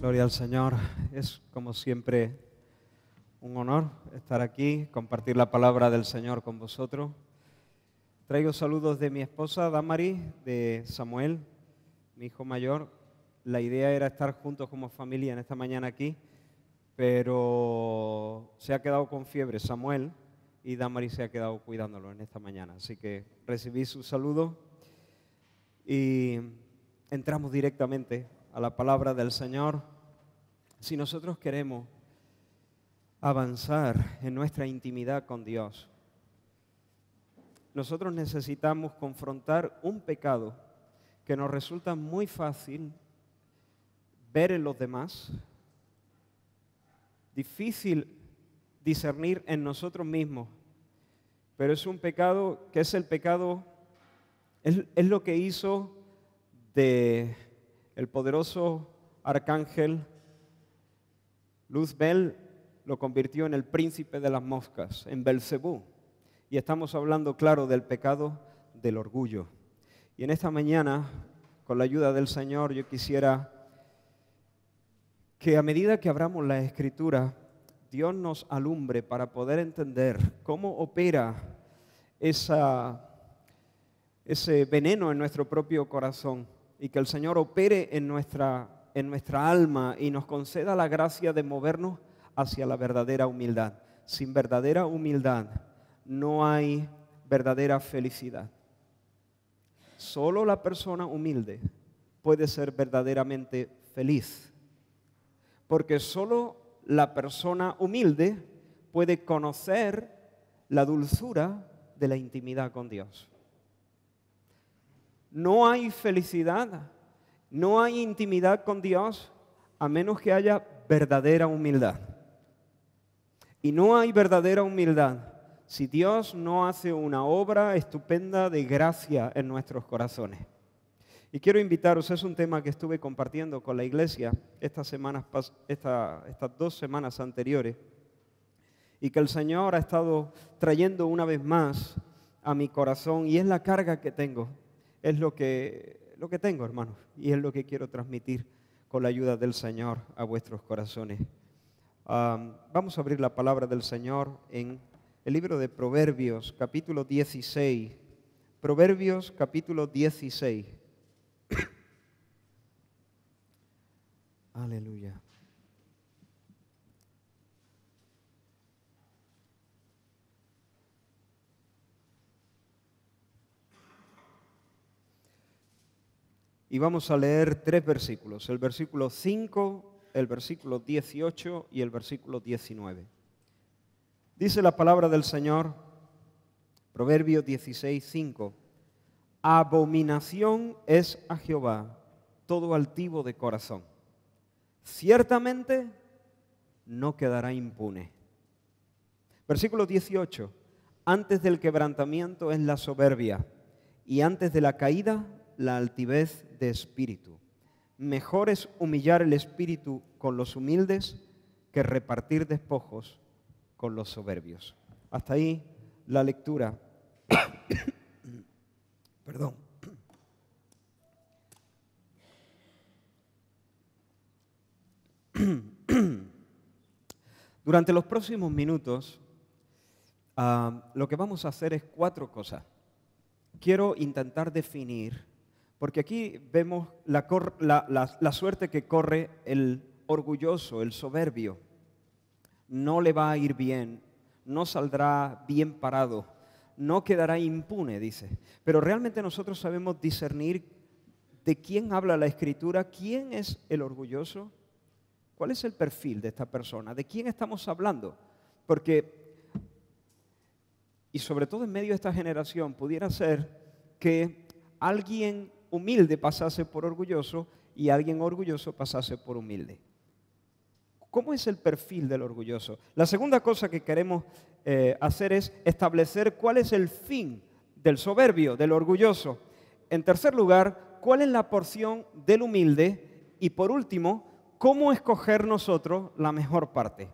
Gloria al Señor. Es como siempre un honor estar aquí, compartir la palabra del Señor con vosotros. Traigo saludos de mi esposa Damaris, de Samuel, mi hijo mayor. La idea era estar juntos como familia en esta mañana aquí, pero se ha quedado con fiebre Samuel y Damaris se ha quedado cuidándolo en esta mañana. Así que recibí sus saludos y entramos directamente a la palabra del Señor. Si nosotros queremos avanzar en nuestra intimidad con Dios, nosotros necesitamos confrontar un pecado que nos resulta muy fácil ver en los demás, difícil discernir en nosotros mismos, pero es un pecado que es el pecado, es lo que hizo de el poderoso arcángel Luzbel, lo convirtió en el príncipe de las moscas, en Belcebú. Y estamos hablando, claro, del pecado del orgullo. Y en esta mañana, con la ayuda del Señor, yo quisiera que a medida que abramos la Escritura, Dios nos alumbre para poder entender cómo opera ese veneno en nuestro propio corazón y que el Señor opere en nuestra alma y nos conceda la gracia de movernos hacia la verdadera humildad. Sin verdadera humildad no hay verdadera felicidad. Solo la persona humilde puede ser verdaderamente feliz, porque solo la persona humilde puede conocer la dulzura de la intimidad con Dios. No hay felicidad, no hay intimidad con Dios a menos que haya verdadera humildad. Y no hay verdadera humildad si Dios no hace una obra estupenda de gracia en nuestros corazones. Y quiero invitaros, es un tema que estuve compartiendo con la iglesia estas 2 semanas anteriores y que el Señor ha estado trayendo una vez más a mi corazón, y es la carga que tengo, es lo que tengo, hermanos, y es lo que quiero transmitir con la ayuda del Señor a vuestros corazones. Vamos a abrir la palabra del Señor en el libro de Proverbios, capítulo 16. Proverbios, capítulo 16. Aleluya. Y vamos a leer 3 versículos, el versículo 5, el versículo 18 y el versículo 19. Dice la palabra del Señor, Proverbios 16, 5. Abominación es a Jehová todo altivo de corazón. Ciertamente no quedará impune. Versículo 18. Antes del quebrantamiento es la soberbia, y antes de la caída la altivez de espíritu. Mejor es humillar el espíritu con los humildes que repartir despojos con los soberbios. Hasta ahí la lectura. Perdón. Durante los próximos minutos, lo que vamos a hacer es 4 cosas. Quiero intentar definir, porque aquí vemos la suerte que corre el orgulloso, el soberbio. No le va a ir bien, no saldrá bien parado, no quedará impune, dice. Pero realmente nosotros sabemos discernir de quién habla la Escritura, quién es el orgulloso, cuál es el perfil de esta persona, de quién estamos hablando. Porque, y sobre todo en medio de esta generación, pudiera ser que alguien humilde pasase por orgulloso y alguien orgulloso pasase por humilde. ¿Cómo es el perfil del orgulloso? La segunda cosa que queremos hacer es establecer cuál es el fin del soberbio, del orgulloso. En tercer lugar, cuál es la porción del humilde. Y por último, cómo escoger nosotros la mejor parte.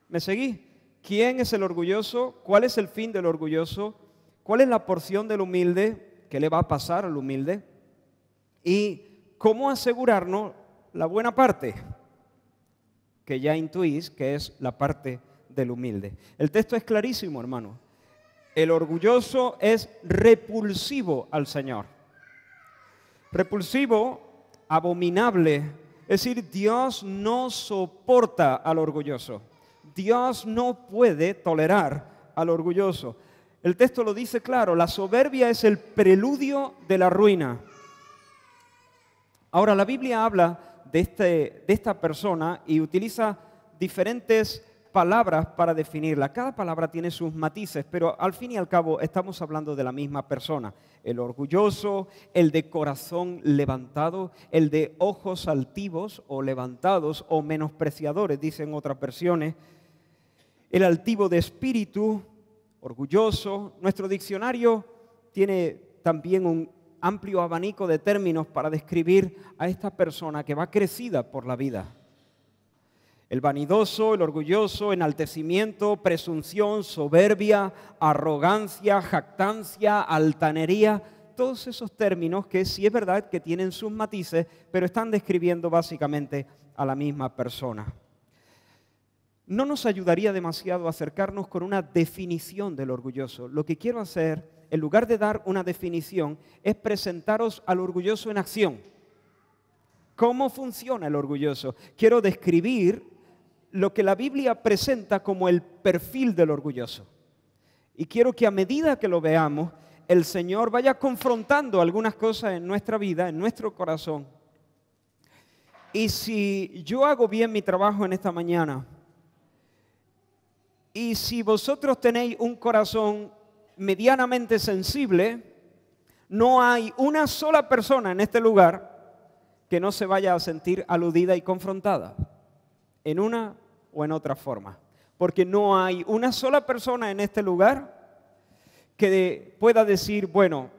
¿Me seguís? ¿Quién es el orgulloso? ¿Cuál es el fin del orgulloso? ¿Cuál es la porción del humilde? ¿Qué le va a pasar al humilde? Y cómo asegurarnos la buena parte. que ya intuís que es la parte del humilde. El texto es clarísimo, hermano. El orgulloso es repulsivo al Señor. Repulsivo, abominable. Es decir, Dios no soporta al orgulloso. Dios no puede tolerar al orgulloso. El texto lo dice claro, la soberbia es el preludio de la ruina. Ahora, la Biblia habla de esta persona y utiliza diferentes palabras para definirla. Cada palabra tiene sus matices, pero al fin y al cabo estamos hablando de la misma persona. El orgulloso, el de corazón levantado, el de ojos altivos o levantados o menospreciadores, dicen otras versiones. El altivo de espíritu, orgulloso. Nuestro diccionario tiene también un amplio abanico de términos para describir a esta persona que va crecida por la vida. El vanidoso, el orgulloso, enaltecimiento, presunción, soberbia, arrogancia, jactancia, altanería, todos esos términos que sí es verdad que tienen sus matices, pero están describiendo básicamente a la misma persona. No nos ayudaría demasiado acercarnos con una definición del orgulloso. Lo que quiero hacer, en lugar de dar una definición, es presentaros al orgulloso en acción. ¿Cómo funciona el orgulloso? Quiero describir lo que la Biblia presenta como el perfil del orgulloso. Y quiero que a medida que lo veamos, el Señor vaya confrontando algunas cosas en nuestra vida, en nuestro corazón. Y si yo hago bien mi trabajo en esta mañana, y si vosotros tenéis un corazón medianamente sensible, no hay una sola persona en este lugar que no se vaya a sentir aludida y confrontada, en una o en otra forma. Porque no hay una sola persona en este lugar que pueda decir, bueno,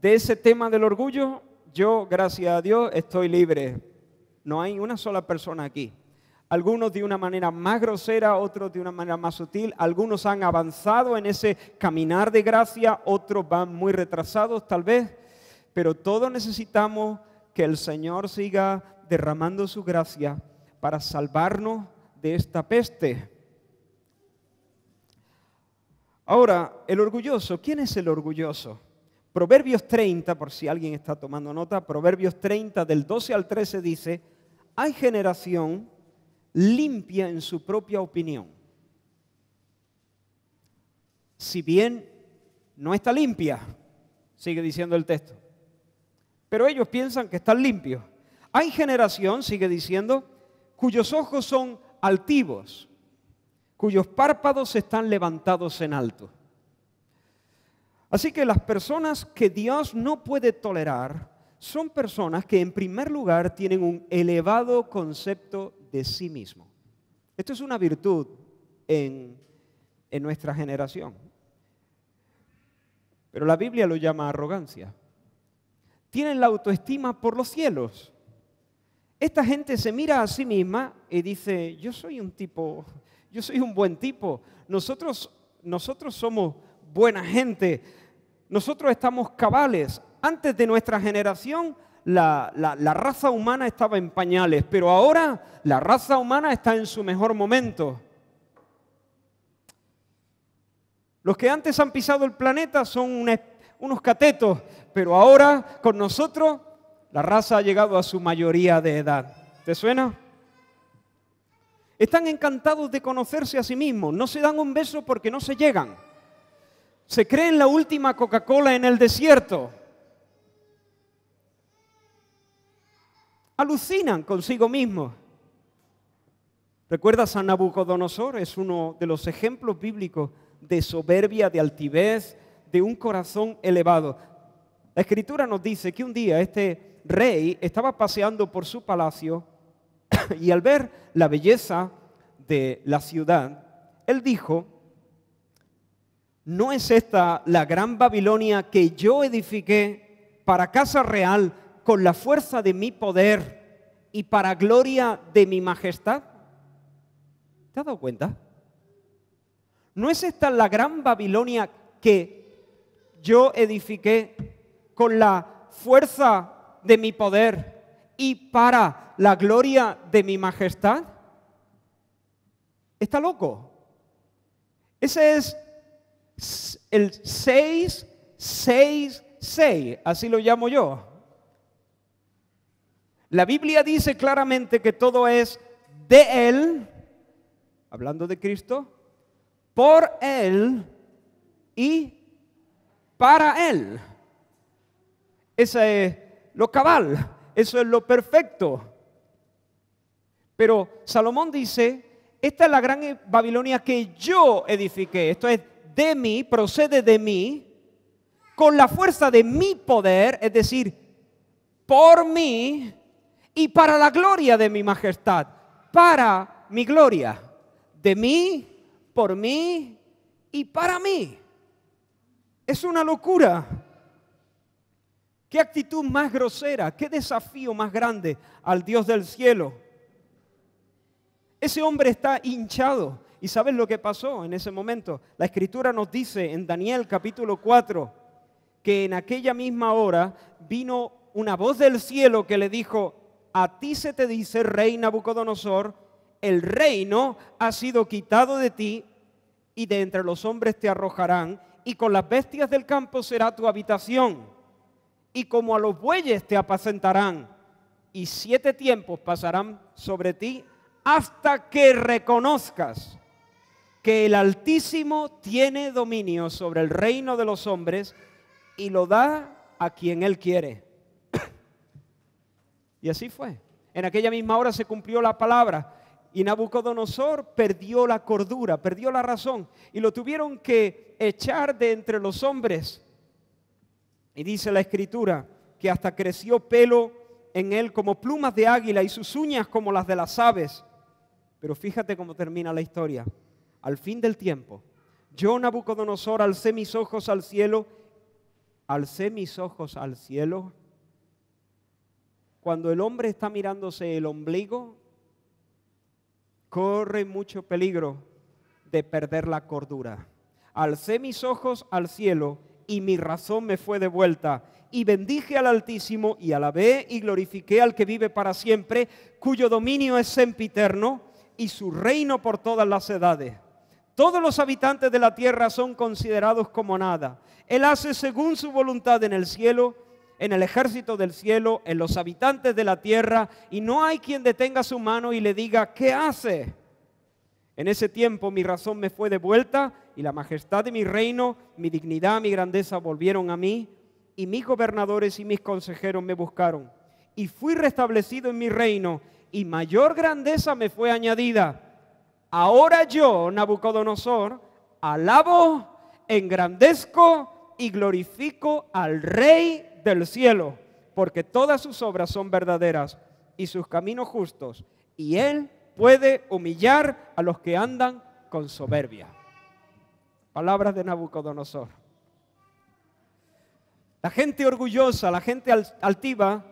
de ese tema del orgullo, yo, gracias a Dios, estoy libre. No hay una sola persona aquí. Algunos de una manera más grosera, otros de una manera más sutil. Algunos han avanzado en ese caminar de gracia, otros van muy retrasados tal vez. Pero todos necesitamos que el Señor siga derramando su gracia para salvarnos de esta peste. Ahora, el orgulloso. ¿Quién es el orgulloso? Proverbios 30, por si alguien está tomando nota, Proverbios 30 del 12 al 13 dice, hay generación limpia en su propia opinión. Si bien no está limpia, sigue diciendo el texto, pero ellos piensan que están limpios. Hay generación, sigue diciendo, cuyos ojos son altivos, cuyos párpados están levantados en alto. Así que las personas que Dios no puede tolerar son personas que en primer lugar tienen un elevado concepto de sí mismo. Esto es una virtud en nuestra generación. Pero la Biblia lo llama arrogancia. Tienen la autoestima por los cielos. Esta gente se mira a sí misma y dice, yo soy un buen tipo, nosotros somos buena gente, nosotros estamos cabales. Antes de nuestra generación, la raza humana estaba en pañales, pero ahora la raza humana está en su mejor momento. Los que antes han pisado el planeta son unos catetos, pero ahora con nosotros la raza ha llegado a su mayoría de edad. ¿Te suena? Están encantados de conocerse a sí mismos. No se dan un beso porque no se llegan. Se creen la última Coca-Cola en el desierto. Alucinan consigo mismos. ¿Recuerdas a Nabucodonosor? Es uno de los ejemplos bíblicos de soberbia, de altivez, de un corazón elevado. La Escritura nos dice que un día este rey estaba paseando por su palacio y al ver la belleza de la ciudad, él dijo, ¿no es esta la gran Babilonia que yo edifiqué para casa real con la fuerza de mi poder y para gloria de mi majestad? ¿Te has dado cuenta? ¿No es esta la gran Babilonia que yo edifiqué con la fuerza de mi poder y para la gloria de mi majestad? está loco. Ese es el 666, así lo llamo yo. La Biblia dice claramente que todo es de Él, hablando de Cristo, por Él y para Él. Eso es lo cabal, eso es lo perfecto. Pero Salomón dice, esta es la gran Babilonia que yo edifiqué. Esto es de mí, procede de mí, con la fuerza de mi poder, es decir, por mí y para la gloria de mi majestad, para mi gloria, de mí, por mí y para mí. Es una locura. ¿Qué actitud más grosera? ¿Qué desafío más grande al Dios del cielo? Ese hombre está hinchado. ¿Y sabes lo que pasó en ese momento? La Escritura nos dice en Daniel capítulo 4 que en aquella misma hora vino una voz del cielo que le dijo: a ti se te dice, rey Nabucodonosor, el reino ha sido quitado de ti y de entre los hombres te arrojarán, y con las bestias del campo será tu habitación, y como a los bueyes te apacentarán, y 7 tiempos pasarán sobre ti hasta que reconozcas que el Altísimo tiene dominio sobre el reino de los hombres y lo da a quien Él quiere. Y así fue. En aquella misma hora se cumplió la palabra y Nabucodonosor perdió la cordura, perdió la razón y lo tuvieron que echar de entre los hombres. Y dice la Escritura que hasta creció pelo en él como plumas de águila y sus uñas como las de las aves. Pero fíjate cómo termina la historia. Al fin del tiempo, yo, Nabucodonosor, alcé mis ojos al cielo. Alcé mis ojos al cielo. Cuando el hombre está mirándose el ombligo, corre mucho peligro de perder la cordura. Alcé mis ojos al cielo y mi razón me fue devuelta. Y bendije al Altísimo y alabé y glorifiqué al que vive para siempre, cuyo dominio es sempiterno y su reino por todas las edades. Todos los habitantes de la tierra son considerados como nada. Él hace según su voluntad en el cielo, en el ejército del cielo, en los habitantes de la tierra, y no hay quien detenga su mano y le diga, ¿qué hace? En ese tiempo mi razón me fue devuelta y la majestad de mi reino, mi dignidad, mi grandeza volvieron a mí, y mis gobernadores y mis consejeros me buscaron. Y fui restablecido en mi reino y mayor grandeza me fue añadida. Ahora yo, Nabucodonosor, alabo, engrandezco y glorifico al Rey del cielo, porque todas sus obras son verdaderas y sus caminos justos, y Él puede humillar a los que andan con soberbia. Palabras de Nabucodonosor. La gente orgullosa, la gente altiva,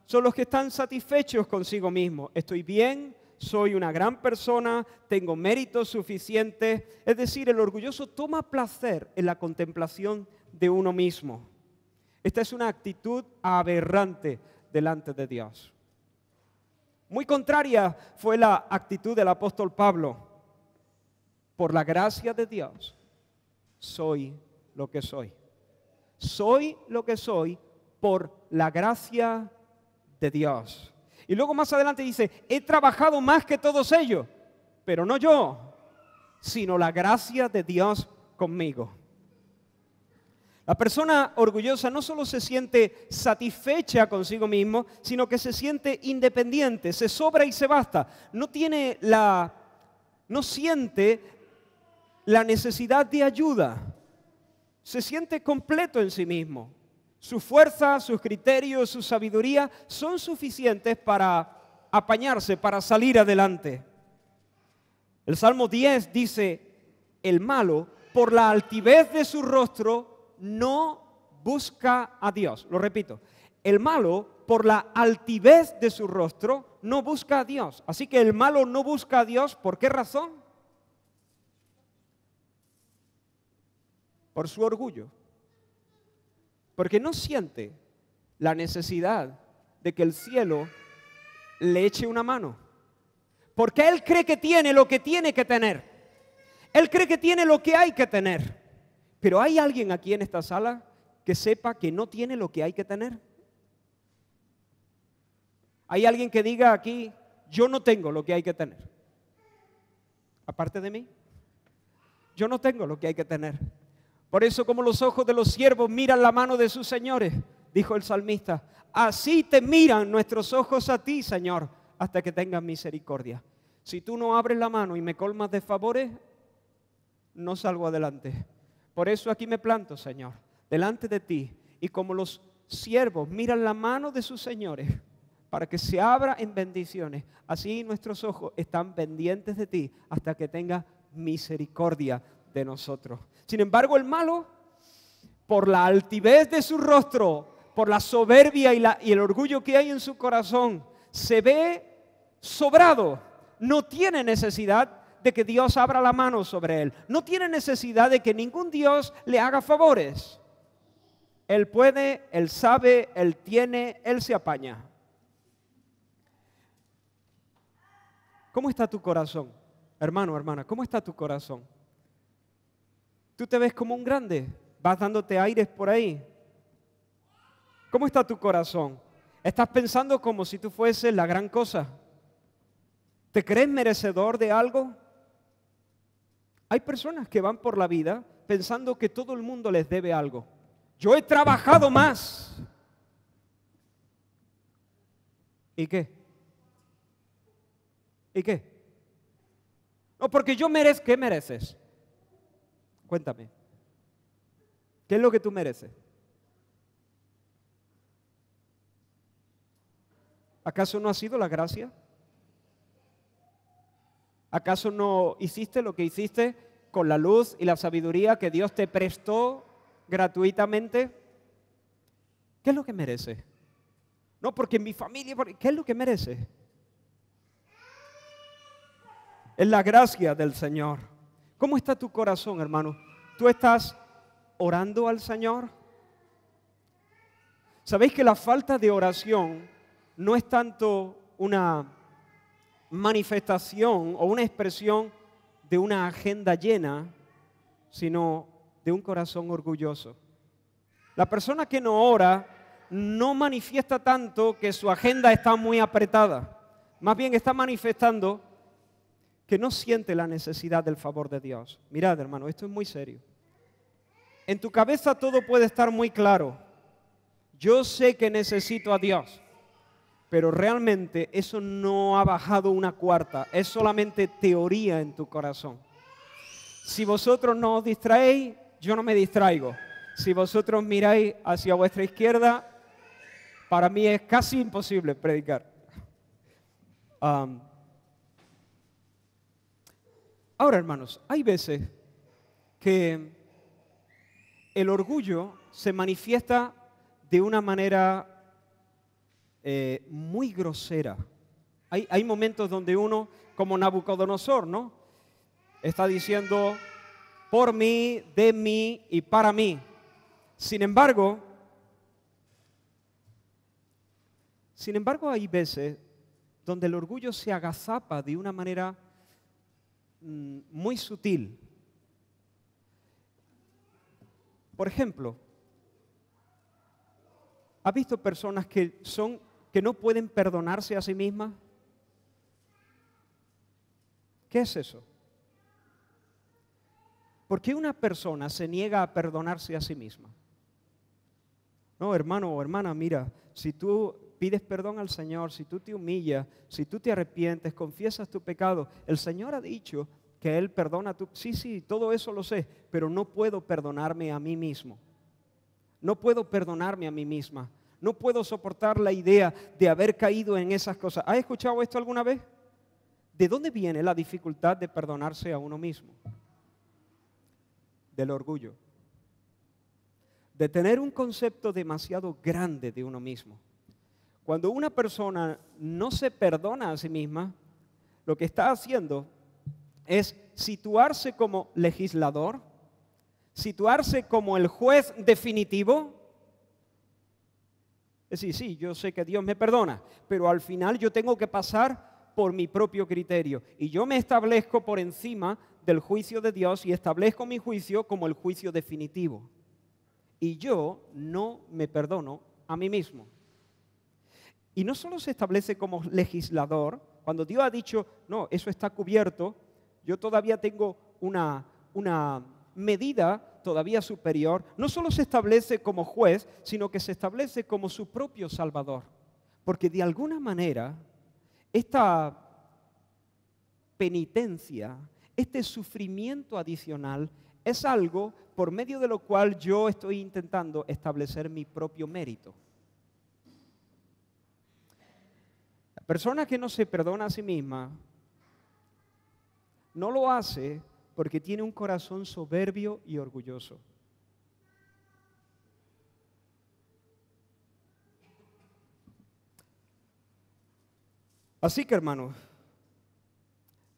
son los que están satisfechos consigo mismos. Estoy bien, soy una gran persona, tengo méritos suficientes. Es decir, el orgulloso toma placer en la contemplación de uno mismo. Esta es una actitud aberrante delante de Dios. Muy contraria fue la actitud del apóstol Pablo. Por la gracia de Dios, soy lo que soy. Soy lo que soy por la gracia de Dios. Y luego más adelante dice, he trabajado más que todos ellos, pero no yo, sino la gracia de Dios conmigo. La persona orgullosa no solo se siente satisfecha consigo mismo, sino que se siente independiente, se sobra y se basta. No siente la necesidad de ayuda. Se siente completo en sí mismo. Su fuerza, sus criterios, su sabiduría son suficientes para apañarse, para salir adelante. El Salmo 10 dice, el malo, por la altivez de su rostro, no busca a Dios. Lo repito, el malo, por la altivez de su rostro, no busca a Dios. Así que el malo no busca a Dios, ¿por qué razón? Por su orgullo. Porque no siente la necesidad de que el cielo le eche una mano. Porque él cree que tiene lo que tiene que tener. Él cree que tiene lo que hay que tener. Pero ¿hay alguien aquí en esta sala que sepa que no tiene lo que hay que tener? ¿Hay alguien que diga aquí, yo no tengo lo que hay que tener? Aparte de mí, yo no tengo lo que hay que tener. Por eso, como los ojos de los siervos miran la mano de sus señores, dijo el salmista, así te miran nuestros ojos a ti, Señor, hasta que tengas misericordia. Si tú no abres la mano y me colmas de favores, no salgo adelante. Por eso aquí me planto, Señor, delante de ti. Y como los siervos miran la mano de sus señores para que se abra en bendiciones, así nuestros ojos están pendientes de ti hasta que tengas misericordia de nosotros. Sin embargo, el malo, por la altivez de su rostro, por la soberbia y el orgullo que hay en su corazón, se ve sobrado. No tiene necesidad de que Dios abra la mano sobre él. No tiene necesidad de que ningún Dios le haga favores. Él puede, él sabe, él tiene, él se apaña. ¿Cómo está tu corazón? Hermano, hermana, ¿cómo está tu corazón? ¿Tú te ves como un grande? ¿Vas dándote aires por ahí? ¿Cómo está tu corazón? ¿Estás pensando como si tú fueses la gran cosa? ¿Te crees merecedor de algo? Hay personas que van por la vida pensando que todo el mundo les debe algo. Yo he trabajado más. ¿Y qué? ¿Y qué? No, porque yo merezco. ¿Qué mereces? Cuéntame. ¿Qué es lo que tú mereces? ¿Acaso no ha sido la gracia? ¿Acaso no hiciste lo que hiciste con la luz y la sabiduría que Dios te prestó gratuitamente? ¿Qué es lo que mereces? No, porque en mi familia, ¿qué es lo que mereces? Es la gracia del Señor. ¿Cómo está tu corazón, hermano? ¿Tú estás orando al Señor? ¿Sabéis que la falta de oración no es tanto una manifestación o una expresión de una agenda llena, sino de un corazón orgulloso? La persona que no ora no manifiesta tanto que su agenda está muy apretada. Más bien está manifestando que no siente la necesidad del favor de Dios. Mirad, hermano, esto es muy serio. En tu cabeza todo puede estar muy claro. Yo sé que necesito a Dios, pero realmente eso no ha bajado una cuarta. Es solamente teoría en tu corazón. Si vosotros no os distraéis, yo no me distraigo. Si vosotros miráis hacia vuestra izquierda, para mí es casi imposible predicar. Ahora, hermanos, hay veces que el orgullo se manifiesta de una manera muy grosera. Hay momentos donde uno, como Nabucodonosor, ¿no? Está diciendo por mí, de mí y para mí. Sin embargo, hay veces donde el orgullo se agazapa de una manera muy sutil. Por ejemplo, ¿has visto personas que no pueden perdonarse a sí mismas? ¿Qué es eso? ¿Por qué una persona se niega a perdonarse a sí misma? No, hermano o hermana, mira, si tú pides perdón al Señor, si tú te humillas, si tú te arrepientes, confiesas tu pecado, el Señor ha dicho que Él perdona tu... Sí, todo eso lo sé, pero no puedo perdonarme a mí mismo. No puedo perdonarme a mí misma. No puedo soportar la idea de haber caído en esas cosas. ¿Has escuchado esto alguna vez? ¿De dónde viene la dificultad de perdonarse a uno mismo? Del orgullo. De tener un concepto demasiado grande de uno mismo. Cuando una persona no se perdona a sí misma, lo que está haciendo es situarse como legislador, situarse como el juez definitivo. Es decir, sí, yo sé que Dios me perdona, pero al final yo tengo que pasar por mi propio criterio. Y yo me establezco por encima del juicio de Dios y establezco mi juicio como el juicio definitivo. Y yo no me perdono a mí mismo. Y no solo se establece como legislador, cuando Dios ha dicho, no, eso está cubierto, yo todavía tengo una medida todavía superior, no solo se establece como juez, sino que se establece como su propio Salvador. Porque de alguna manera, esta penitencia, este sufrimiento adicional, es algo por medio de lo cual yo estoy intentando establecer mi propio mérito. La persona que no se perdona a sí misma no lo hace porque tiene un corazón soberbio y orgulloso. Así que, hermanos,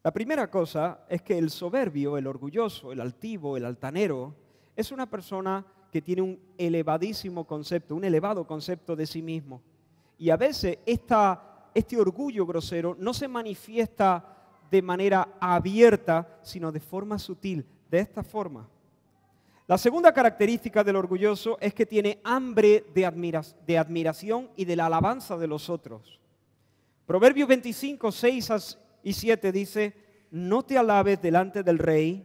la primera cosa es que el soberbio, el orgulloso, el altivo, el altanero, es una persona que tiene un elevadísimo concepto, un elevado concepto de sí mismo. Y a veces este orgullo grosero no se manifiesta de manera abierta, sino de forma sutil, de esta forma. La segunda característica del orgulloso es que tiene hambre de admiración y de la alabanza de los otros. Proverbios 25, 6 y 7 dice, no te alabes delante del rey,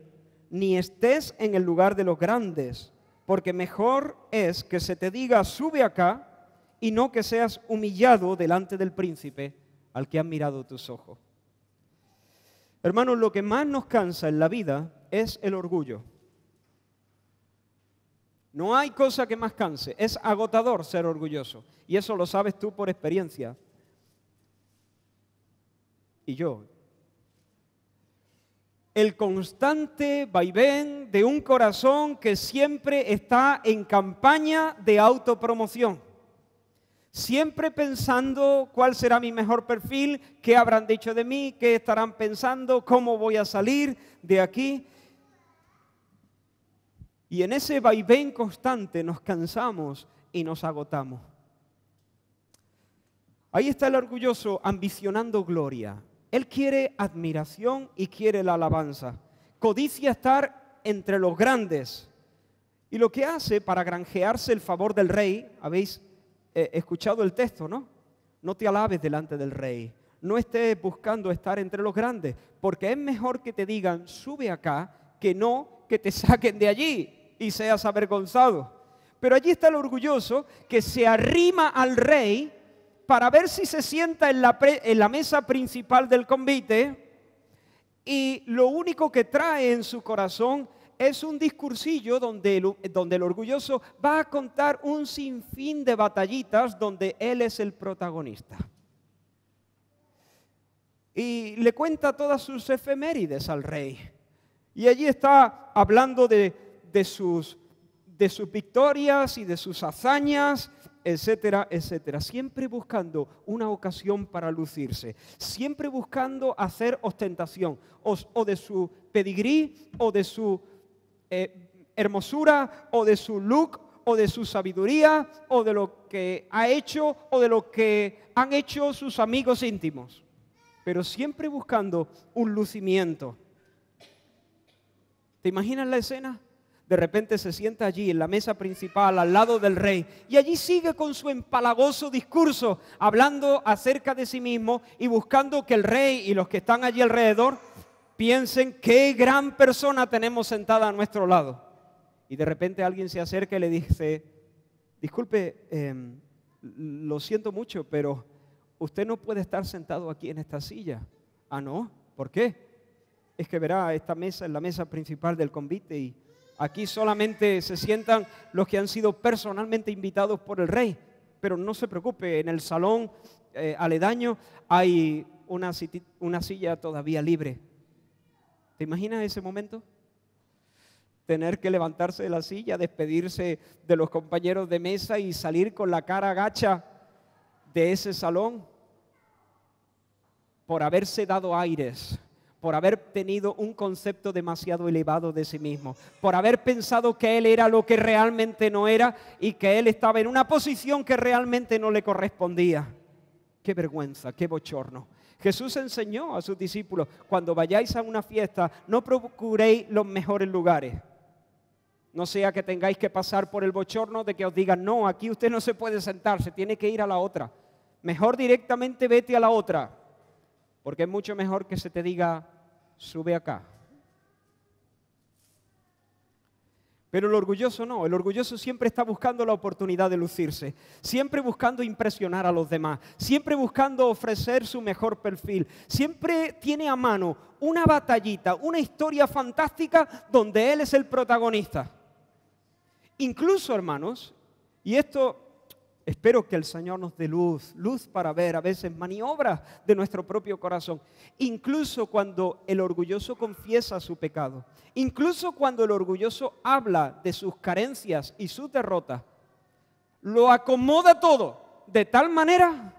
ni estés en el lugar de los grandes, porque mejor es que se te diga, sube acá, y no que seas humillado delante del príncipe al que han mirado tus ojos. Hermanos, lo que más nos cansa en la vida es el orgullo. No hay cosa que más canse. Es agotador ser orgulloso. Y eso lo sabes tú por experiencia. Y yo. El constante vaivén de un corazón que siempre está en campaña de autopromoción. Siempre pensando cuál será mi mejor perfil, qué habrán dicho de mí, qué estarán pensando, cómo voy a salir de aquí. Y en ese vaivén constante nos cansamos y nos agotamos. Ahí está el orgulloso ambicionando gloria. Él quiere admiración y quiere la alabanza. Codicia estar entre los grandes. Y lo que hace para granjearse el favor del rey, habéis escuchado el texto, ¿no? No te alabes delante del rey. No estés buscando estar entre los grandes, porque es mejor que te digan, sube acá, que no que te saquen de allí y seas avergonzado. Pero allí está el orgulloso que se arrima al rey para ver si se sienta en la mesa principal del convite, y lo único que trae en su corazón es un discursillo donde el orgulloso va a contar un sinfín de batallitas donde él es el protagonista. Y le cuenta todas sus efemérides al rey. Y allí está hablando de sus victorias y de sus hazañas, etcétera, etcétera. Siempre buscando una ocasión para lucirse. Siempre buscando hacer ostentación. O de su pedigrí, o de su hermosura, o de su look, o de su sabiduría, o de lo que ha hecho, o de lo que han hecho sus amigos íntimos. Pero siempre buscando un lucimiento. ¿Te imaginas la escena? De repente se sienta allí en la mesa principal al lado del rey y allí sigue con su empalagoso discurso hablando acerca de sí mismo y buscando que el rey y los que están allí alrededor piensen qué gran persona tenemos sentada a nuestro lado. Y de repente alguien se acerca y le dice, disculpe, lo siento mucho, pero usted no puede estar sentado aquí en esta silla. Ah, ¿no? ¿Por qué? Es que verá, esta mesa es la mesa principal del convite y aquí solamente se sientan los que han sido personalmente invitados por el rey. Pero no se preocupe, en el salón aledaño hay una silla todavía libre. ¿Te imaginas ese momento? Tener que levantarse de la silla, despedirse de los compañeros de mesa y salir con la cara gacha de ese salón por haberse dado aires, por haber tenido un concepto demasiado elevado de sí mismo, por haber pensado que él era lo que realmente no era y que él estaba en una posición que realmente no le correspondía. ¡Qué vergüenza, qué bochorno! Jesús enseñó a sus discípulos, cuando vayáis a una fiesta, no procuréis los mejores lugares. No sea que tengáis que pasar por el bochorno de que os digan, no, aquí usted no se puede sentar, se tiene que ir a la otra. Mejor directamente vete a la otra, porque es mucho mejor que se te diga, sube acá. Pero el orgulloso no, el orgulloso siempre está buscando la oportunidad de lucirse, siempre buscando impresionar a los demás, siempre buscando ofrecer su mejor perfil, siempre tiene a mano una batallita, una historia fantástica donde él es el protagonista. Incluso, hermanos, y esto espero que el Señor nos dé luz para ver a veces maniobras de nuestro propio corazón. Incluso cuando el orgulloso confiesa su pecado, incluso cuando el orgulloso habla de sus carencias y sus derrotas, lo acomoda todo de tal manera,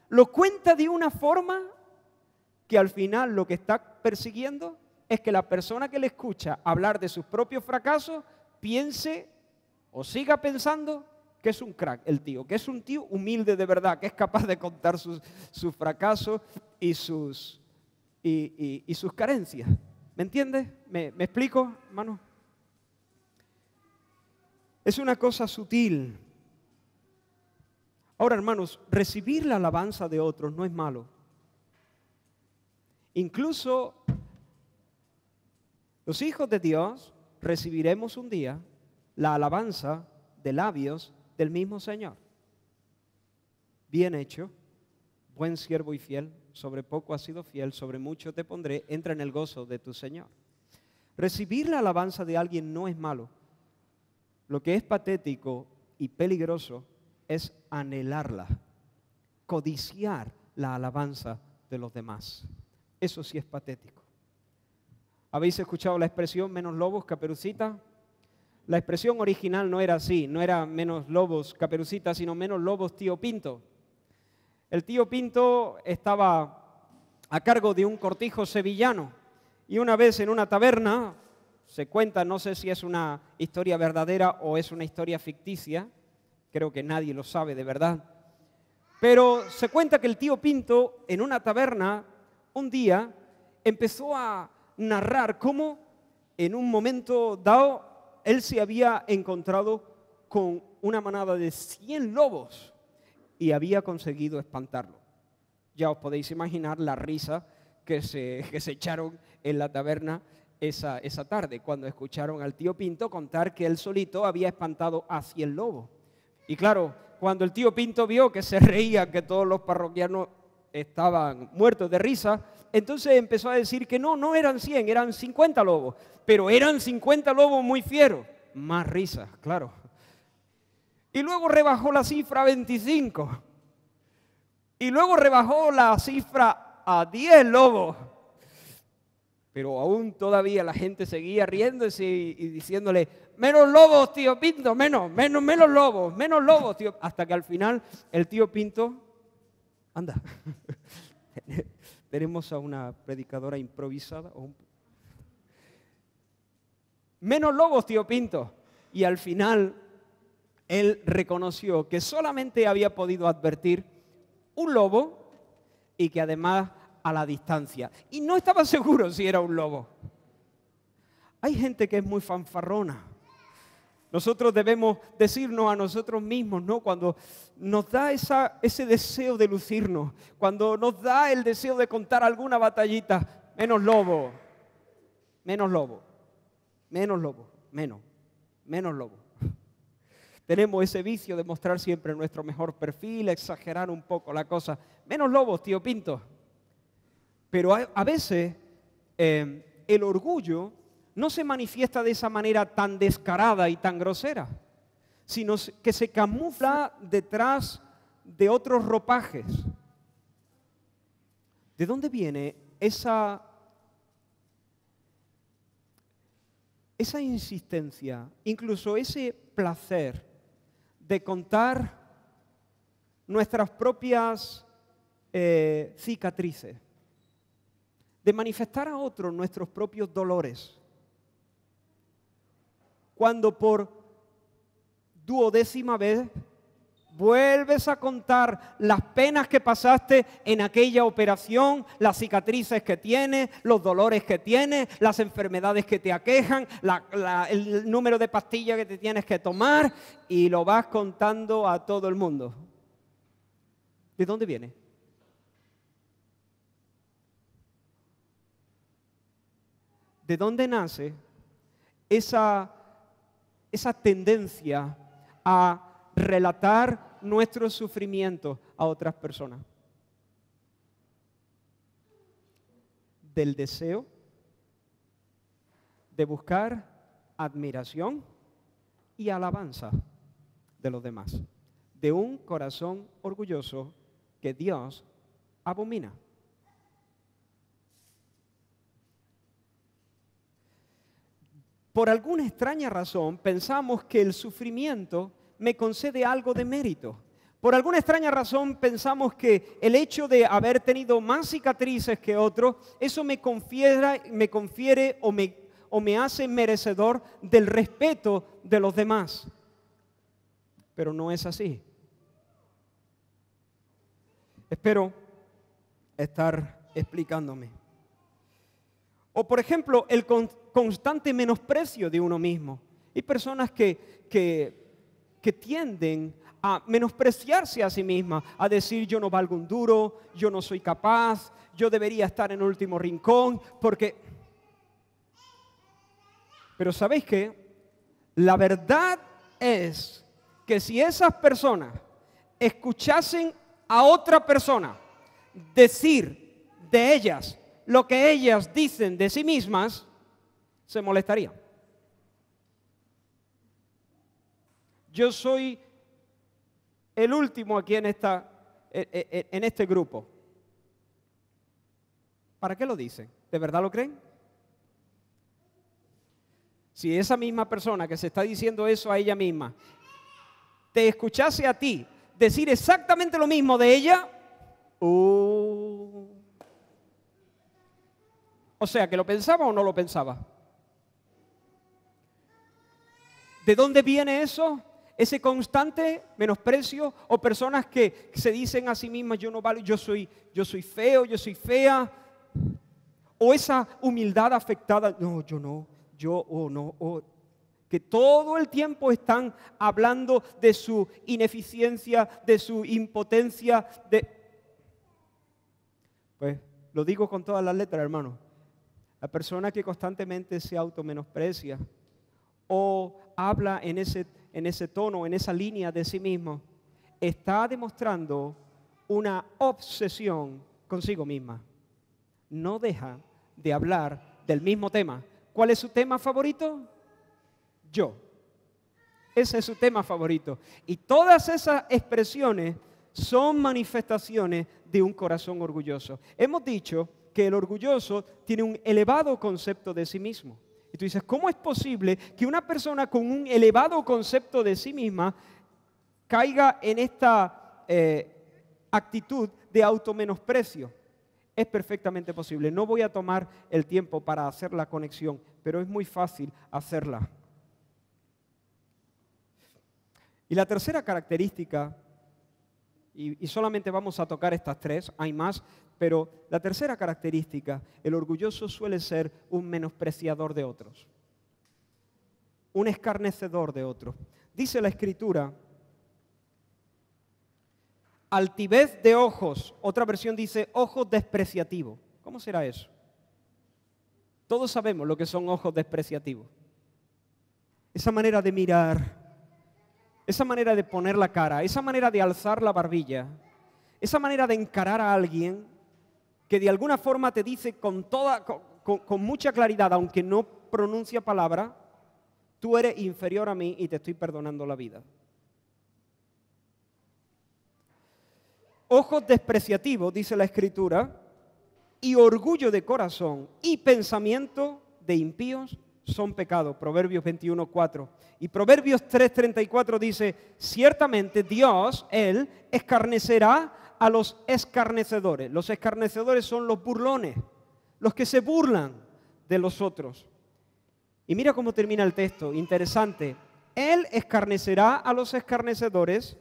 lo cuenta de una forma que al final lo que está persiguiendo es que la persona que le escucha hablar de sus propios fracasos piense o siga pensando que es un crack el tío, que es un tío humilde de verdad, que es capaz de contar sus fracasos y sus carencias. ¿Me entiendes? ¿Me explico, hermano? Es una cosa sutil. Ahora, hermanos, recibir la alabanza de otros no es malo. Incluso los hijos de Dios recibiremos un día la alabanza de labios del mismo Señor. Bien hecho, buen siervo y fiel, sobre poco has sido fiel, sobre mucho te pondré, entra en el gozo de tu Señor. Recibir la alabanza de alguien no es malo. Lo que es patético y peligroso es anhelarla, codiciar la alabanza de los demás. Eso sí es patético. ¿Habéis escuchado la expresión menos lobos, Caperucita? La expresión original no era así, no era menos lobos, Caperucita, sino menos lobos, tío Pinto. El tío Pinto estaba a cargo de un cortijo sevillano y una vez en una taberna, se cuenta, no sé si es una historia verdadera o es una historia ficticia, creo que nadie lo sabe de verdad, pero se cuenta que el tío Pinto en una taberna un día empezó a narrar cómo en un momento dado él se había encontrado con una manada de 100 lobos y había conseguido espantarlo. Ya os podéis imaginar la risa que se echaron en la taberna esa tarde, cuando escucharon al tío Pinto contar que él solito había espantado a 100 lobos. Y claro, cuando el tío Pinto vio que se reía, que todos los parroquianos estaban muertos de risa, entonces empezó a decir que no eran 100, eran 50 lobos. Pero eran 50 lobos muy fieros. Más risas, claro. Y luego rebajó la cifra a 25. Y luego rebajó la cifra a 10 lobos. Pero aún todavía la gente seguía riéndose y diciéndole, menos lobos, tío Pinto, menos lobos, tío. Hasta que al final el tío Pinto, anda, tenemos a una predicadora improvisada, menos lobos, tío Pinto. Y al final él reconoció que solamente había podido advertir un lobo y que además a la distancia. Y no estaba seguro si era un lobo. Hay gente que es muy fanfarrona. Nosotros debemos decirnos a nosotros mismos, ¿no? Cuando nos da ese deseo de lucirnos, cuando nos da el deseo de contar alguna batallita, menos lobo, menos lobo. Menos lobo, menos lobo. Tenemos ese vicio de mostrar siempre nuestro mejor perfil, exagerar un poco la cosa. Menos lobos, tío Pinto. Pero a veces el orgullo no se manifiesta de esa manera tan descarada y tan grosera, sino que se camufla detrás de otros ropajes. ¿De dónde viene esa insistencia, incluso ese placer de contar nuestras propias cicatrices, de manifestar a otros nuestros propios dolores? Cuando por 12ª vez vuelves a contar las penas que pasaste en aquella operación, las cicatrices que tienes, los dolores que tienes, las enfermedades que te aquejan, el número de pastillas que te tienes que tomar y lo vas contando a todo el mundo. ¿De dónde viene? ¿De dónde nace esa tendencia a relatar nuestros sufrimientos a otras personas? Del deseo de buscar admiración y alabanza de los demás, de un corazón orgulloso que Dios abomina. Por alguna extraña razón pensamos que el sufrimiento me concede algo de mérito. Por alguna extraña razón pensamos que el hecho de haber tenido más cicatrices que otros, eso me confiere o me hace merecedor del respeto de los demás. Pero no es así. Espero estar explicándome. O por ejemplo, el constante menosprecio de uno mismo. Hay personas que tienden a menospreciarse a sí mismas, a decir yo no valgo un duro, yo no soy capaz, yo debería estar en el último rincón, porque... Pero ¿sabéis qué? La verdad es que si esas personas escuchasen a otra persona decir de ellas lo que ellas dicen de sí mismas, se molestarían. Yo soy el último aquí en este grupo. ¿Para qué lo dicen? ¿De verdad lo creen? Si esa misma persona que se está diciendo eso a ella misma te escuchase a ti decir exactamente lo mismo de ella, o sea, ¿que lo pensaba o no lo pensaba? ¿De dónde viene eso? Ese constante menosprecio, o personas que se dicen a sí mismas, yo no valgo, yo soy feo, yo soy fea, o esa humildad afectada, no, yo no, que todo el tiempo están hablando de su ineficiencia, de su impotencia, pues lo digo con todas las letras, hermano. La persona que constantemente se automenosprecia o habla en ese tono, en esa línea de sí mismo, está demostrando una obsesión consigo misma. No deja de hablar del mismo tema. ¿Cuál es su tema favorito? Yo. Ese es su tema favorito. Y todas esas expresiones son manifestaciones de un corazón orgulloso. Hemos dicho que el orgulloso tiene un elevado concepto de sí mismo. Y tú dices, ¿cómo es posible que una persona con un elevado concepto de sí misma caiga en esta actitud de automenosprecio? Es perfectamente posible. No voy a tomar el tiempo para hacer la conexión, pero es muy fácil hacerla. Y la tercera característica, y solamente vamos a tocar estas tres, hay más, pero la tercera característica, el orgulloso suele ser un menospreciador de otros, un escarnecedor de otros. Dice la Escritura, altivez de ojos, otra versión dice ojos despreciativos. ¿Cómo será eso? Todos sabemos lo que son ojos despreciativos. Esa manera de mirar, esa manera de poner la cara, esa manera de alzar la barbilla, esa manera de encarar a alguien que de alguna forma te dice con mucha claridad, aunque no pronuncia palabra, tú eres inferior a mí y te estoy perdonando la vida. Ojos despreciativos, dice la Escritura, y orgullo de corazón y pensamiento de impíos son pecados. Proverbios 21:4. Y Proverbios 3:34 dice, ciertamente Dios, Él, escarnecerá a los escarnecedores. Los escarnecedores son los burlones, los que se burlan de los otros. Y mira cómo termina el texto, interesante. Él escarnecerá a los escarnecedores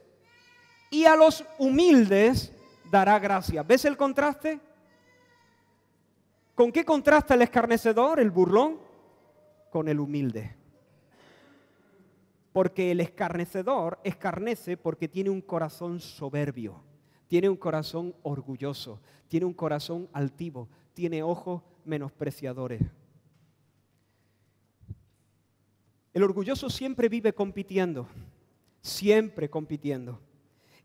y a los humildes dará gracia. ¿Ves el contraste? ¿Con qué contrasta el escarnecedor, el burlón? Con el humilde. Porque el escarnecedor escarnece porque tiene un corazón soberbio, tiene un corazón orgulloso, tiene un corazón altivo, tiene ojos menospreciadores. El orgulloso siempre vive compitiendo, siempre compitiendo.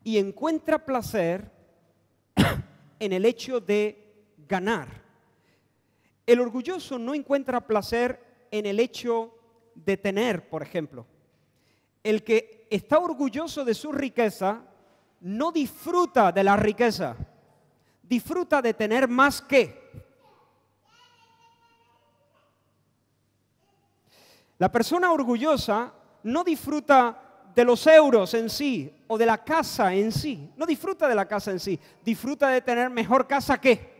Y encuentra placer en el hecho de ganar. El orgulloso no encuentra placer en el hecho de tener, por ejemplo. El que está orgulloso de su riqueza no disfruta de la riqueza, disfruta de tener más que. La persona orgullosa no disfruta de los euros en sí o de la casa en sí, no disfruta de la casa en sí, disfruta de tener mejor casa que.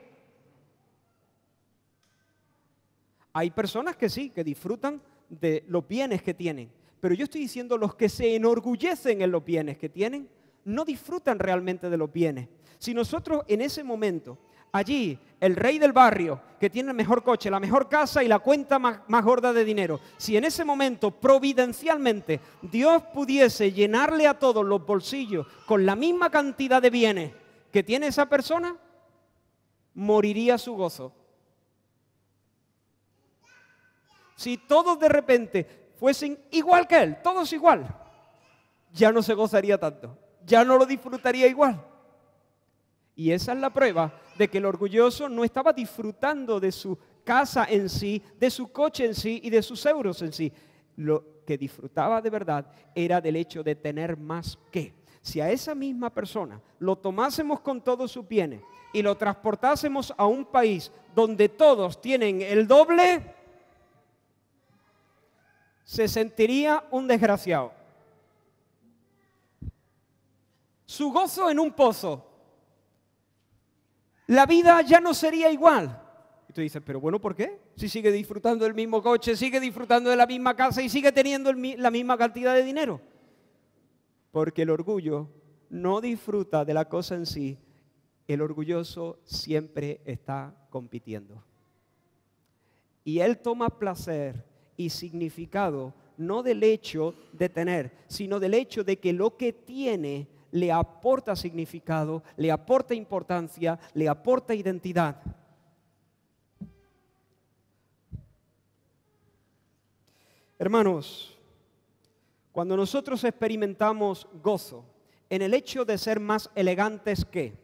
Hay personas que sí, que disfrutan de los bienes que tienen. Pero yo estoy diciendo los que se enorgullecen en los bienes que tienen, no disfrutan realmente de los bienes. Si nosotros en ese momento, allí, el rey del barrio, que tiene el mejor coche, la mejor casa y la cuenta más gorda de dinero, si en ese momento, providencialmente, Dios pudiese llenarle a todos los bolsillos con la misma cantidad de bienes que tiene esa persona, moriría su gozo. Si todos de repente fuesen igual que él, todos igual, ya no se gozaría tanto, ya no lo disfrutaría igual. Y esa es la prueba de que el orgulloso no estaba disfrutando de su casa en sí, de su coche en sí y de sus euros en sí. Lo que disfrutaba de verdad era del hecho de tener más que. Si a esa misma persona lo tomásemos con todos sus bienes y lo transportásemos a un país donde todos tienen el doble, se sentiría un desgraciado. Su gozo en un pozo. La vida ya no sería igual. Y tú dices, pero bueno, ¿por qué? Si sigue disfrutando del mismo coche, sigue disfrutando de la misma casa y sigue teniendo la misma cantidad de dinero. Porque el orgullo no disfruta de la cosa en sí. El orgulloso siempre está compitiendo. Y él toma placer y significado no del hecho de tener, sino del hecho de que lo que tiene le aporta significado, le aporta importancia, le aporta identidad. Hermanos, cuando nosotros experimentamos gozo en el hecho de ser más elegantes que,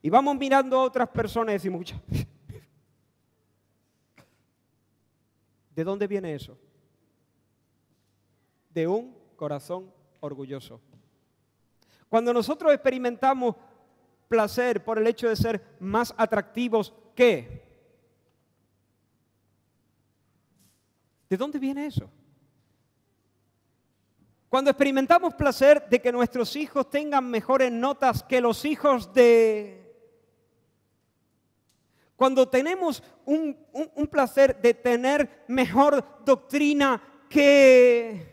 y vamos mirando a otras personas y decimos, ¿de dónde viene eso? De un corazón orgulloso. Cuando nosotros experimentamos placer por el hecho de ser más atractivos que, ¿de dónde viene eso? Cuando experimentamos placer de que nuestros hijos tengan mejores notas que los hijos de... Cuando tenemos un placer de tener mejor doctrina que...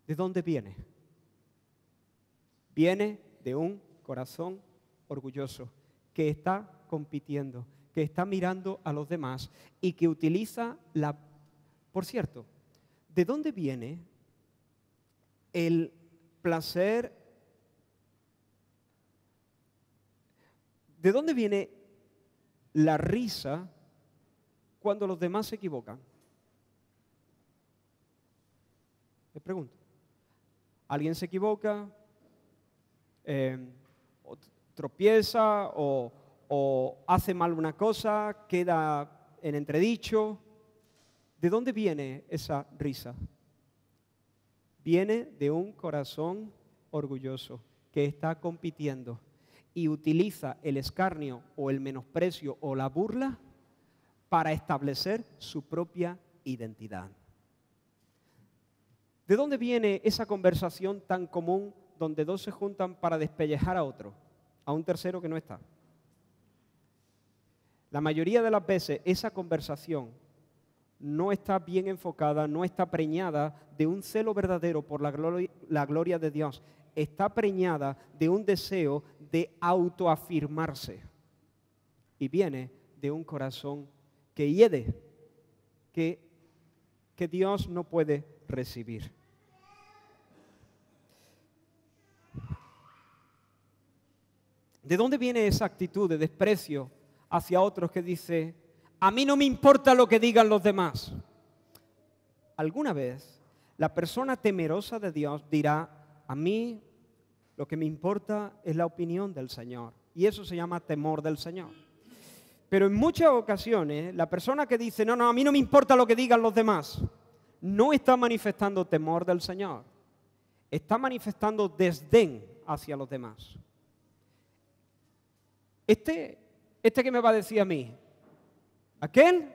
¿De dónde viene? Viene de un corazón orgulloso que está compitiendo, que está mirando a los demás y que utiliza la... Por cierto, ¿de dónde viene el placer? ¿De dónde viene la risa cuando los demás se equivocan? Les pregunto. ¿Alguien se equivoca? O tropieza o hace mal una cosa, queda en entredicho. ¿De dónde viene esa risa? Viene de un corazón orgulloso que está compitiendo y utiliza el escarnio o el menosprecio o la burla para establecer su propia identidad. ¿De dónde viene esa conversación tan común donde dos se juntan para despellejar a otro, a un tercero que no está? La mayoría de las veces esa conversación no está bien enfocada, no está preñada de un celo verdadero por la gloria de Dios. Está preñada de un deseo de autoafirmarse. Y viene de un corazón que hiede, que Dios no puede recibir. ¿De dónde viene esa actitud de desprecio hacia otros que dice, a mí no me importa lo que digan los demás? Alguna vez la persona temerosa de Dios dirá, a mí lo que me importa es la opinión del Señor. Y eso se llama temor del Señor. Pero en muchas ocasiones la persona que dice, no, a mí no me importa lo que digan los demás, no está manifestando temor del Señor. Está manifestando desdén hacia los demás. Este que me va a decir a mí, aquel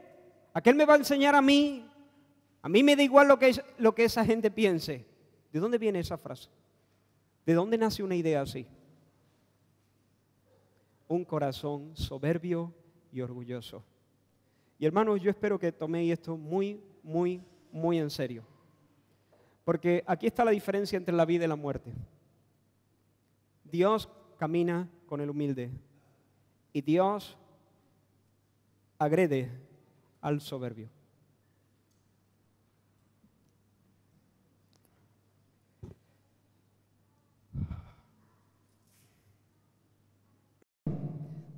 me va a enseñar a mí me da igual lo que esa gente piense. ¿De dónde viene esa frase? ¿De dónde nace una idea así? Un corazón soberbio y orgulloso. Y hermanos, yo espero que toméis esto muy, muy, muy en serio. Porque aquí está la diferencia entre la vida y la muerte. Dios camina con el humilde. Y Dios agrede al soberbio.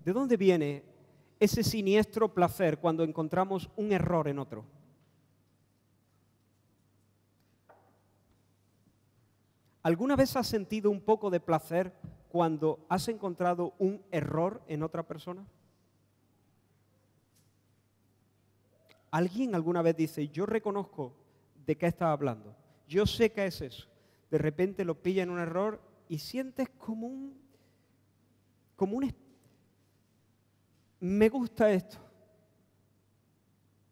¿De dónde viene ese siniestro placer cuando encontramos un error en otro? ¿Alguna vez has sentido un poco de placer cuando has encontrado un error en otra persona? ¿Alguien alguna vez dice, yo reconozco de qué está hablando? Yo sé qué es eso. De repente lo pilla en un error y sientes como un me gusta esto.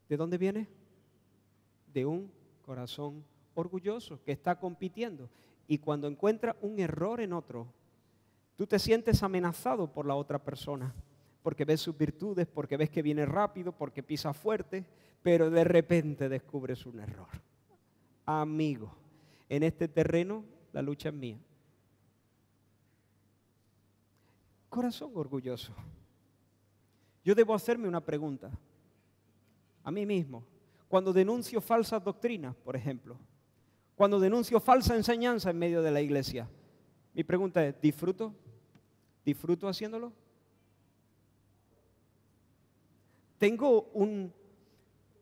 ¿De dónde viene? De un corazón orgulloso que está compitiendo. Y cuando encuentra un error en otro, tú te sientes amenazado por la otra persona, porque ves sus virtudes, porque ves que viene rápido, porque pisa fuerte, pero de repente descubres un error. Amigo, en este terreno la lucha es mía. Corazón orgulloso. Yo debo hacerme una pregunta a mí mismo. Cuando denuncio falsas doctrinas, por ejemplo, cuando denuncio falsa enseñanza en medio de la iglesia, mi pregunta es, ¿disfruto? ¿Disfruto haciéndolo?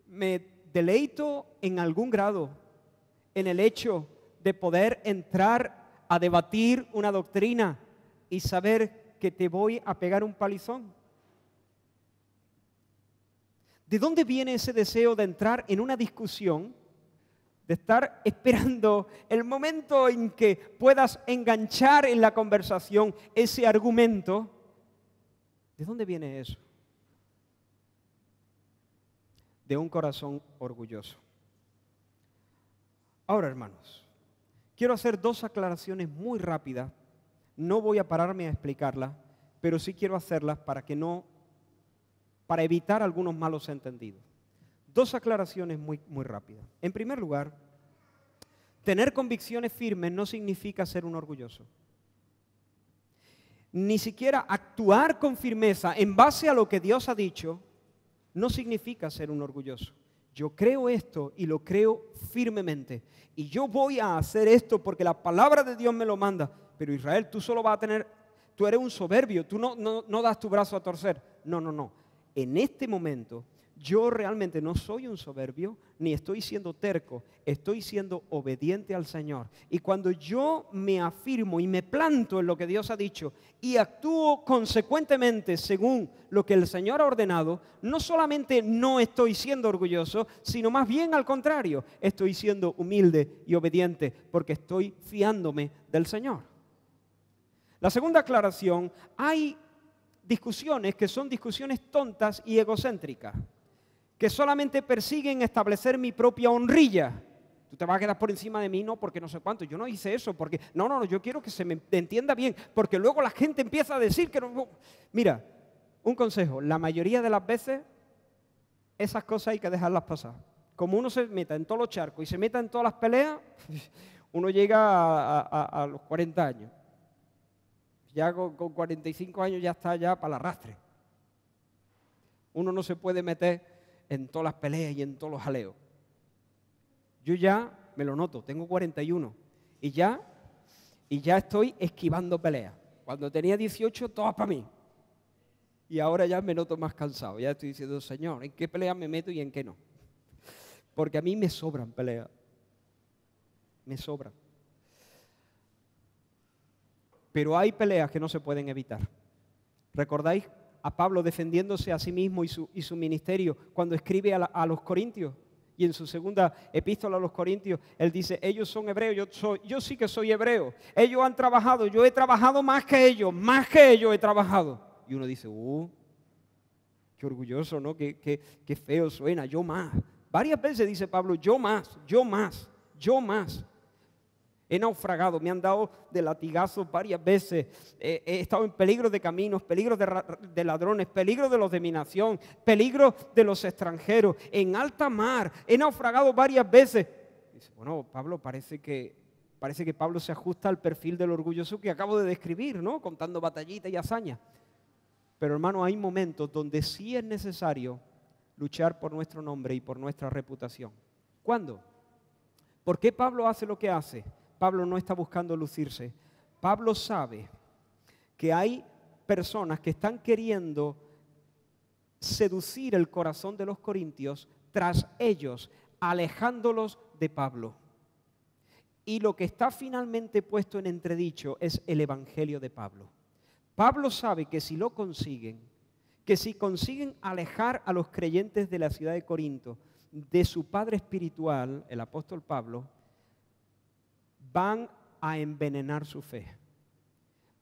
¿Me deleito en algún grado en el hecho de poder entrar a debatir una doctrina y saber que te voy a pegar un palizón? ¿De dónde viene ese deseo de entrar en una discusión, de estar esperando el momento en que puedas enganchar en la conversación ese argumento? ¿De dónde viene eso? De un corazón orgulloso. Ahora, hermanos, quiero hacer dos aclaraciones muy rápidas. No voy a pararme a explicarlas, pero sí quiero hacerlas para evitar algunos malos entendidos. Dos aclaraciones muy, muy rápidas. En primer lugar, tener convicciones firmes no significa ser un orgulloso. Ni siquiera actuar con firmeza en base a lo que Dios ha dicho no significa ser un orgulloso. Yo creo esto y lo creo firmemente. Y yo voy a hacer esto porque la palabra de Dios me lo manda. Pero Israel, tú eres un soberbio, tú no das tu brazo a torcer. No. En este momento, yo realmente no soy un soberbio, ni estoy siendo terco, estoy siendo obediente al Señor. Y cuando yo me afirmo y me planto en lo que Dios ha dicho y actúo consecuentemente según lo que el Señor ha ordenado, no solamente no estoy siendo orgulloso, sino más bien al contrario, estoy siendo humilde y obediente porque estoy fiándome del Señor. La segunda aclaración, hay discusiones que son discusiones tontas y egocéntricas, que solamente persiguen establecer mi propia honrilla. Tú te vas a quedar por encima de mí, no, porque no sé cuánto. Yo no hice eso, porque no, yo quiero que se me entienda bien, porque luego la gente empieza a decir que no. Mira, un consejo, la mayoría de las veces esas cosas hay que dejarlas pasar. como uno se meta en todos los charcos y se meta en todas las peleas, uno llega a los 40 años. Ya con 45 años ya está ya para el arrastre. Uno no se puede meter en todas las peleas y en todos los jaleos. Yo ya me lo noto, tengo 41 y ya estoy esquivando peleas. Cuando tenía 18, todas para mí. Y ahora ya me noto más cansado. Ya estoy diciendo, Señor, ¿en qué peleas me meto y en qué no? Porque a mí me sobran peleas. Me sobran. Pero hay peleas que no se pueden evitar. ¿Recordáis a Pablo defendiéndose a sí mismo y su ministerio cuando escribe a los Corintios? Y en su segunda epístola a los Corintios, él dice, ellos son hebreos, yo sí que soy hebreo. Ellos han trabajado, yo he trabajado más que ellos he trabajado. Y uno dice, qué orgulloso, ¿no? Qué feo suena, yo más. Varias veces dice Pablo, yo más. He naufragado, me han dado de latigazos varias veces, he estado en peligro de caminos, peligro de ladrones, peligro de los de mi nación, peligro de los extranjeros, en alta mar, he naufragado varias veces. Dice, bueno, Pablo, parece que Pablo se ajusta al perfil del orgulloso que acabo de describir, ¿no? Contando batallitas y hazañas. Pero hermano, hay momentos donde sí es necesario luchar por nuestro nombre y por nuestra reputación. ¿Cuándo? ¿Por qué Pablo hace lo que hace? Pablo no está buscando lucirse. Pablo sabe que hay personas que están queriendo seducir el corazón de los corintios tras ellos, alejándolos de Pablo. Y lo que está finalmente puesto en entredicho es el evangelio de Pablo. Pablo sabe que si lo consiguen, que si consiguen alejar a los creyentes de la ciudad de Corinto de su padre espiritual, el apóstol Pablo, van a envenenar su fe.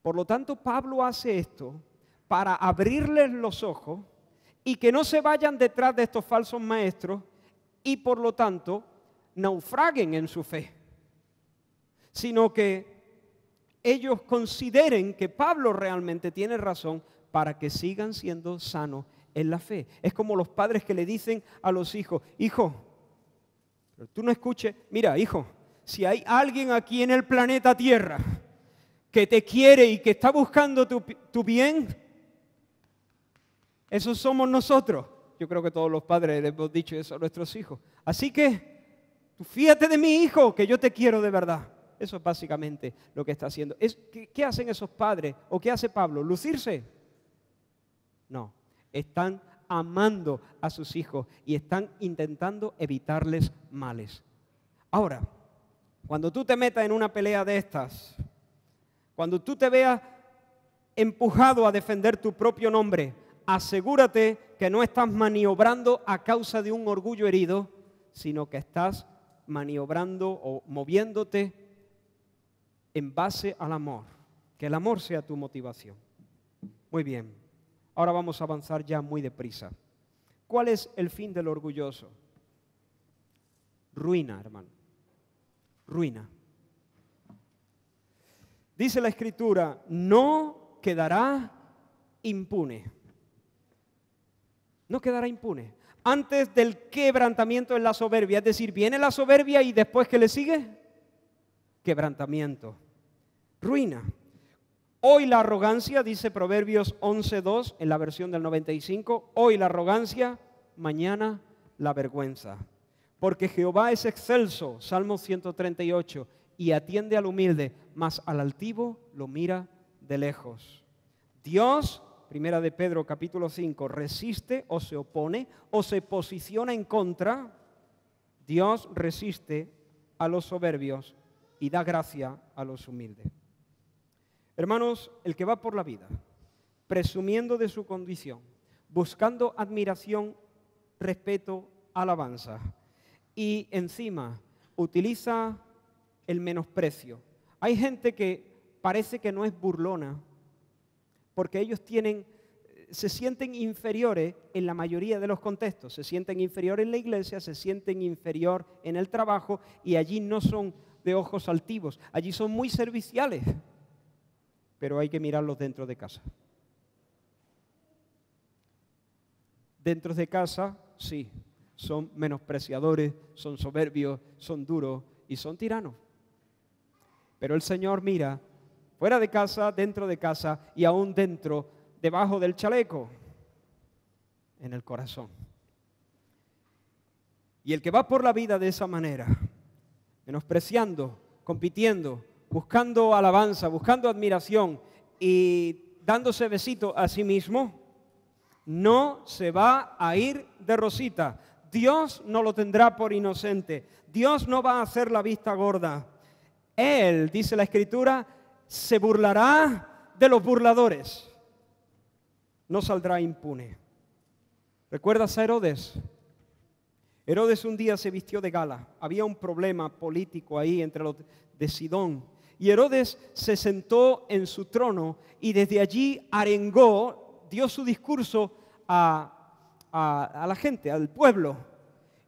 Por lo tanto, Pablo hace esto para abrirles los ojos y que no se vayan detrás de estos falsos maestros y por lo tanto naufraguen en su fe, sino que ellos consideren que Pablo realmente tiene razón para que sigan siendo sanos en la fe. Es como los padres que le dicen a los hijos, hijo, pero tú no escuches, mira, hijo, si hay alguien aquí en el planeta Tierra que te quiere y que está buscando tu bien, esos somos nosotros. Yo creo que todos los padres le hemos dicho eso a nuestros hijos. Así que, tú fíjate de mí, hijo, que yo te quiero de verdad. Eso es básicamente lo que está haciendo. ¿Qué hacen esos padres? ¿O qué hace Pablo? ¿Lucirse? No, están amando a sus hijos y están intentando evitarles males. Ahora, cuando tú te metas en una pelea de estas, cuando tú te veas empujado a defender tu propio nombre, asegúrate que no estás maniobrando a causa de un orgullo herido, sino que estás maniobrando o moviéndote en base al amor. Que el amor sea tu motivación. Muy bien, ahora vamos a avanzar ya muy deprisa. ¿Cuál es el fin del orgulloso? Ruina, hermano. Ruina. Dice la Escritura, no quedará impune. No quedará impune. Antes del quebrantamiento en la soberbia, es decir, viene la soberbia y después ¿qué le sigue? Quebrantamiento. Ruina. Hoy la arrogancia, dice Proverbios 11:2 en la versión del 95, hoy la arrogancia, mañana la vergüenza. Porque Jehová es excelso, Salmo 138, y atiende al humilde, mas al altivo lo mira de lejos. Dios, primera de Pedro capítulo 5, resiste o se opone o se posiciona en contra. Dios resiste a los soberbios y da gracia a los humildes. Hermanos, el que va por la vida, presumiendo de su condición, buscando admiración, respeto, alabanza, y encima utiliza el menosprecio. Hay gente que parece que no es burlona, porque ellos se sienten inferiores en la mayoría de los contextos. Se sienten inferiores en la iglesia, se sienten inferior en el trabajo, y allí no son de ojos altivos, allí son muy serviciales, pero hay que mirarlos dentro de casa. Dentro de casa, sí, son menospreciadores, son soberbios, son duros y son tiranos. Pero el Señor mira fuera de casa, dentro de casa y aún dentro, debajo del chaleco, en el corazón. Y el que va por la vida de esa manera, menospreciando, compitiendo, buscando alabanza, buscando admiración y dándose besito a sí mismo, no se va a ir de rosita. Dios no lo tendrá por inocente. Dios no va a hacer la vista gorda. Él, dice la Escritura, se burlará de los burladores. No saldrá impune. ¿Recuerdas a Herodes? Herodes un día se vistió de gala. Había un problema político ahí entre los de Sidón. Y Herodes se sentó en su trono y desde allí arengó, dio su discurso a la gente, al pueblo.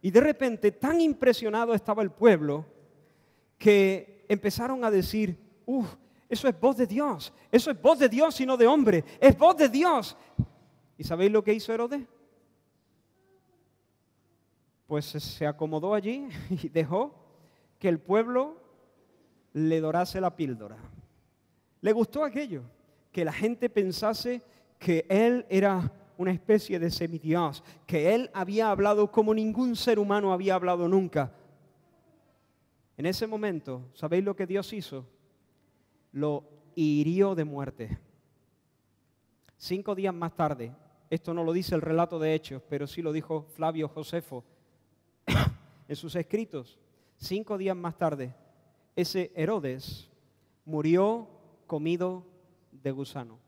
Y de repente tan impresionado estaba el pueblo que empezaron a decir, eso es voz de Dios, eso es voz de Dios y no de hombre, es voz de Dios. ¿Y sabéis lo que hizo Herodes? Pues se acomodó allí y dejó que el pueblo le dorase la píldora. Le gustó aquello, que la gente pensase que él era una especie de semidios, que él había hablado como ningún ser humano había hablado nunca. En ese momento, ¿sabéis lo que Dios hizo? Lo hirió de muerte. 5 días más tarde, esto no lo dice el relato de Hechos, pero sí lo dijo Flavio Josefo en sus escritos. 5 días más tarde, ese Herodes murió comido de gusano.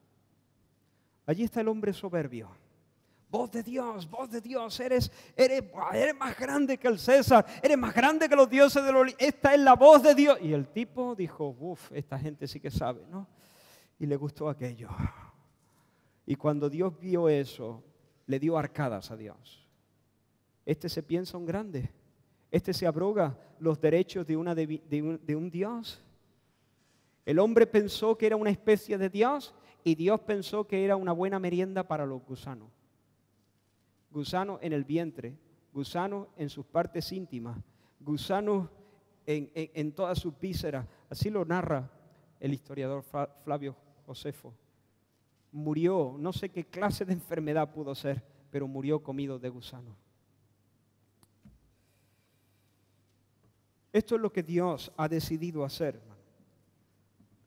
Allí está el hombre soberbio. Voz de Dios, eres más grande que el César, eres más grande que los dioses de los... Esta es la voz de Dios. Y el tipo dijo, esta gente sí que sabe, ¿no? Y le gustó aquello. Y cuando Dios vio eso, le dio arcadas a Dios. Este se piensa un grande. Este se abroga los derechos de un Dios. El hombre pensó que era una especie de Dios y Dios pensó que era una buena merienda para los gusanos. Gusanos en el vientre, gusanos en sus partes íntimas, gusanos en todas sus vísceras. Así lo narra el historiador Flavio Josefo. Murió, no sé qué clase de enfermedad pudo ser, pero murió comido de gusanos. Esto es lo que Dios ha decidido hacer, hermano.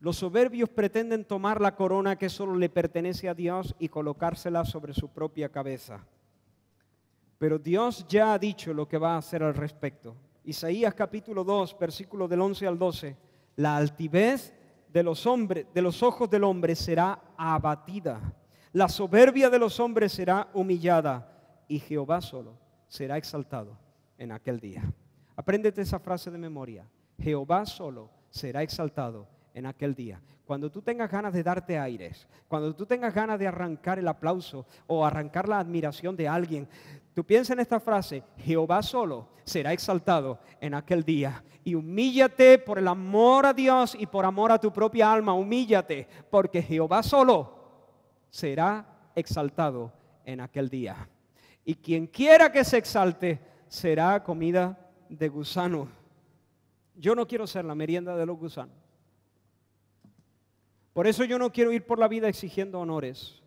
Los soberbios pretenden tomar la corona que solo le pertenece a Dios y colocársela sobre su propia cabeza. Pero Dios ya ha dicho lo que va a hacer al respecto. Isaías capítulo 2, versículos del 11 al 12. La altivez de los ojos del hombre será abatida. La soberbia de los hombres será humillada. Y Jehová solo será exaltado en aquel día. Apréndete esa frase de memoria. Jehová solo será exaltado en aquel día. Cuando tú tengas ganas de darte aires, cuando tú tengas ganas de arrancar el aplauso o arrancar la admiración de alguien, tú piensa en esta frase, Jehová solo será exaltado en aquel día. Y humíllate por el amor a Dios y por amor a tu propia alma, humíllate, porque Jehová solo será exaltado en aquel día. Y quien quiera que se exalte será comida de gusano. Yo no quiero ser la merienda de los gusanos. Por eso yo no quiero ir por la vida exigiendo honores.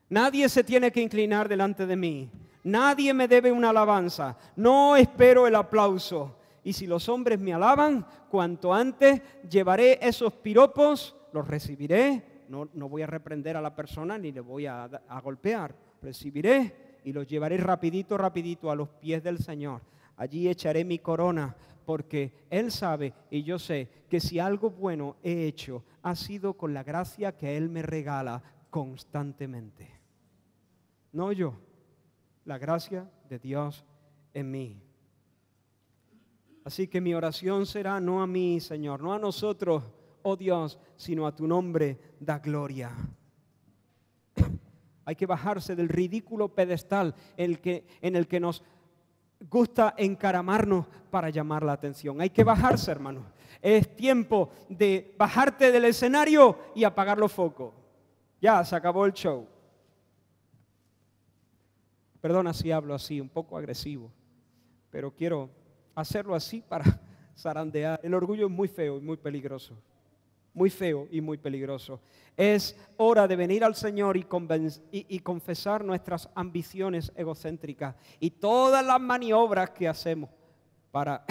Nadie se tiene que inclinar delante de mí. Nadie me debe una alabanza. No espero el aplauso. Y si los hombres me alaban, cuanto antes llevaré esos piropos, los recibiré. No voy a reprender a la persona ni le voy a golpear. Recibiré y los llevaré rapidito a los pies del Señor. Allí echaré mi corona, porque Él sabe y yo sé que si algo bueno he hecho, ha sido con la gracia que Él me regala constantemente. No yo, la gracia de Dios en mí. Así que mi oración será no a mí, Señor, no a nosotros, oh Dios, sino a tu nombre da gloria. Hay que bajarse del ridículo pedestal en el que nos gusta encaramarnos para llamar la atención. Hay que bajarse, hermano. Es tiempo de bajarte del escenario y apagar los focos. Ya, se acabó el show. Perdona si hablo así, un poco agresivo, pero quiero hacerlo así para zarandear. El orgullo es muy feo y muy peligroso. Muy feo y muy peligroso. Es hora de venir al Señor y confesar nuestras ambiciones egocéntricas y todas las maniobras que hacemos para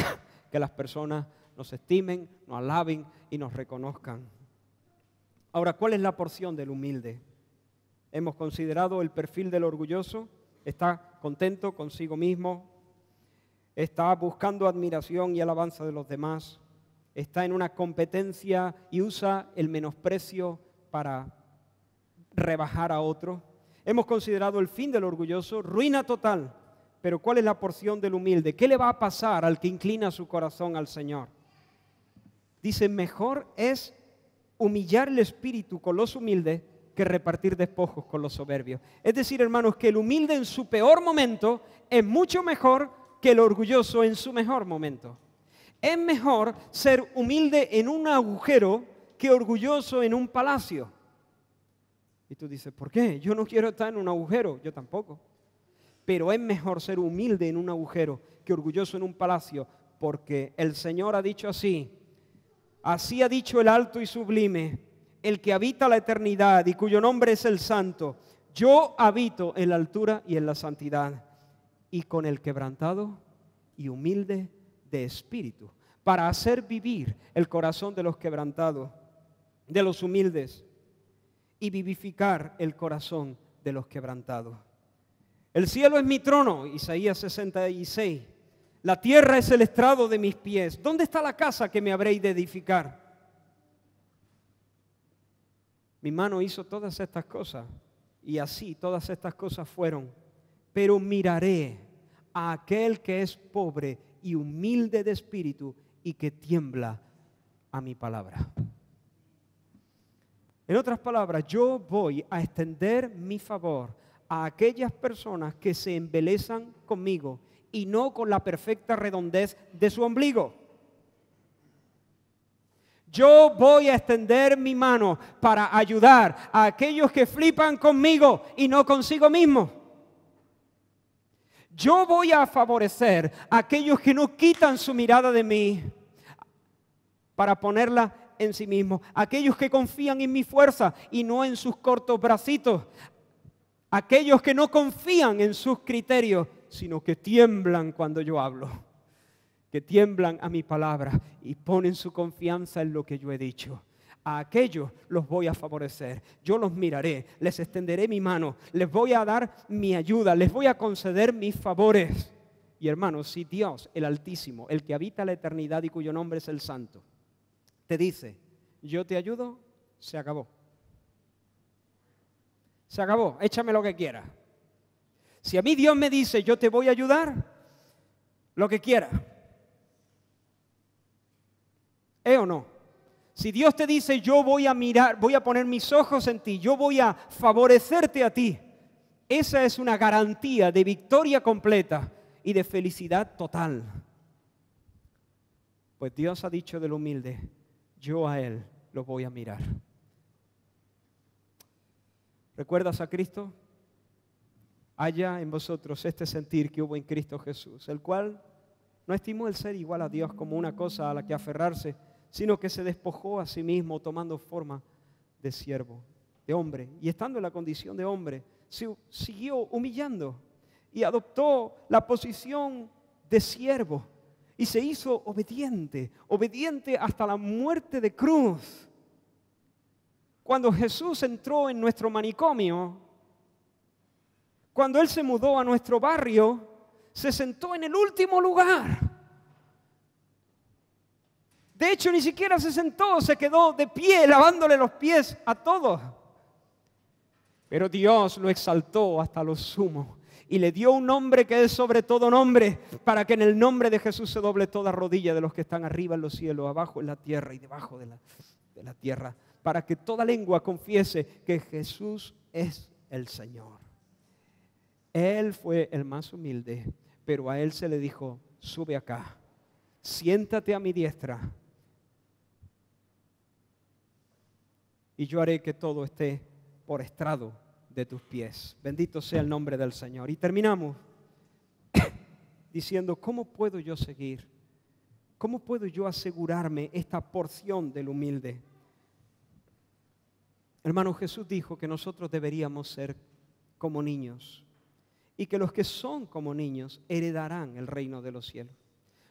que las personas nos estimen, nos alaben y nos reconozcan. Ahora, ¿cuál es la porción del humilde? Hemos considerado el perfil del orgulloso. Está contento consigo mismo, está buscando admiración y alabanza de los demás, está en una competencia y usa el menosprecio para rebajar a otro. Hemos considerado el fin del orgulloso, ruina total. Pero ¿cuál es la porción del humilde? ¿Qué le va a pasar al que inclina su corazón al Señor? Dice, mejor es humillar el espíritu con los humildes que repartir despojos con los soberbios. Es decir, hermanos, que el humilde en su peor momento es mucho mejor que el orgulloso en su mejor momento. Es mejor ser humilde en un agujero que orgulloso en un palacio. Y tú dices, ¿por qué? Yo no quiero estar en un agujero. Yo tampoco. Pero es mejor ser humilde en un agujero que orgulloso en un palacio, porque el Señor ha dicho así. Así ha dicho el alto y sublime, el que habita la eternidad y cuyo nombre es el Santo. Yo habito en la altura y en la santidad, y con el quebrantado y humilde de espíritu, para hacer vivir el corazón de los quebrantados, de los humildes, y vivificar el corazón de los quebrantados. El cielo es mi trono, Isaías 66. La tierra es el estrado de mis pies. ¿Dónde está la casa que me habréis de edificar? Mi mano hizo todas estas cosas y así todas estas cosas fueron. Pero miraré a aquel que es pobre y humilde de espíritu y que tiembla a mi palabra. En otras palabras, yo voy a extender mi favor a aquellas personas que se embelezan conmigo y no con la perfecta redondez de su ombligo. Yo voy a extender mi mano para ayudar a aquellos que flipan conmigo y no consigo mismo. Yo voy a favorecer a aquellos que no quitan su mirada de mí para ponerla en sí mismos. Aquellos que confían en mi fuerza y no en sus cortos bracitos. Aquellos que no confían en sus criterios, sino que tiemblan cuando yo hablo. Que tiemblan a mi palabra y ponen su confianza en lo que yo he dicho. A aquellos los voy a favorecer. Yo los miraré, les extenderé mi mano, les voy a dar mi ayuda, les voy a conceder mis favores. Y hermanos, si Dios, el Altísimo, el que habita la eternidad y cuyo nombre es el Santo, te dice, yo te ayudo, se acabó. Se acabó, échame lo que quieras. Si a mí Dios me dice, yo te voy a ayudar, lo que quieras. ¿Es o no? Si Dios te dice, yo voy a mirar, voy a poner mis ojos en ti, yo voy a favorecerte a ti, esa es una garantía de victoria completa y de felicidad total. Pues Dios ha dicho del humilde, yo a él lo voy a mirar. ¿Recuerdas a Cristo? Haya en vosotros este sentir que hubo en Cristo Jesús, el cual no estimó el ser igual a Dios como una cosa a la que aferrarse, sino que se despojó a sí mismo tomando forma de siervo, de hombre. Y estando en la condición de hombre, se siguió humillando y adoptó la posición de siervo. Y se hizo obediente, obediente hasta la muerte de cruz. Cuando Jesús entró en nuestro manicomio, cuando Él se mudó a nuestro barrio, se sentó en el último lugar. De hecho, ni siquiera se sentó, se quedó de pie, lavándole los pies a todos. Pero Dios lo exaltó hasta lo sumo y le dio un nombre que es sobre todo nombre, para que en el nombre de Jesús se doble toda rodilla de los que están arriba en los cielos, abajo en la tierra y debajo de la tierra, para que toda lengua confiese que Jesús es el Señor. Él fue el más humilde, pero a Él se le dijo, sube acá, siéntate a mi diestra, y yo haré que todo esté por estrado de tus pies. Bendito sea el nombre del Señor. Y terminamos diciendo, ¿cómo puedo yo seguir? ¿Cómo puedo yo asegurarme esta porción del humilde? Hermano, Jesús dijo que nosotros deberíamos ser como niños y que los que son como niños heredarán el reino de los cielos.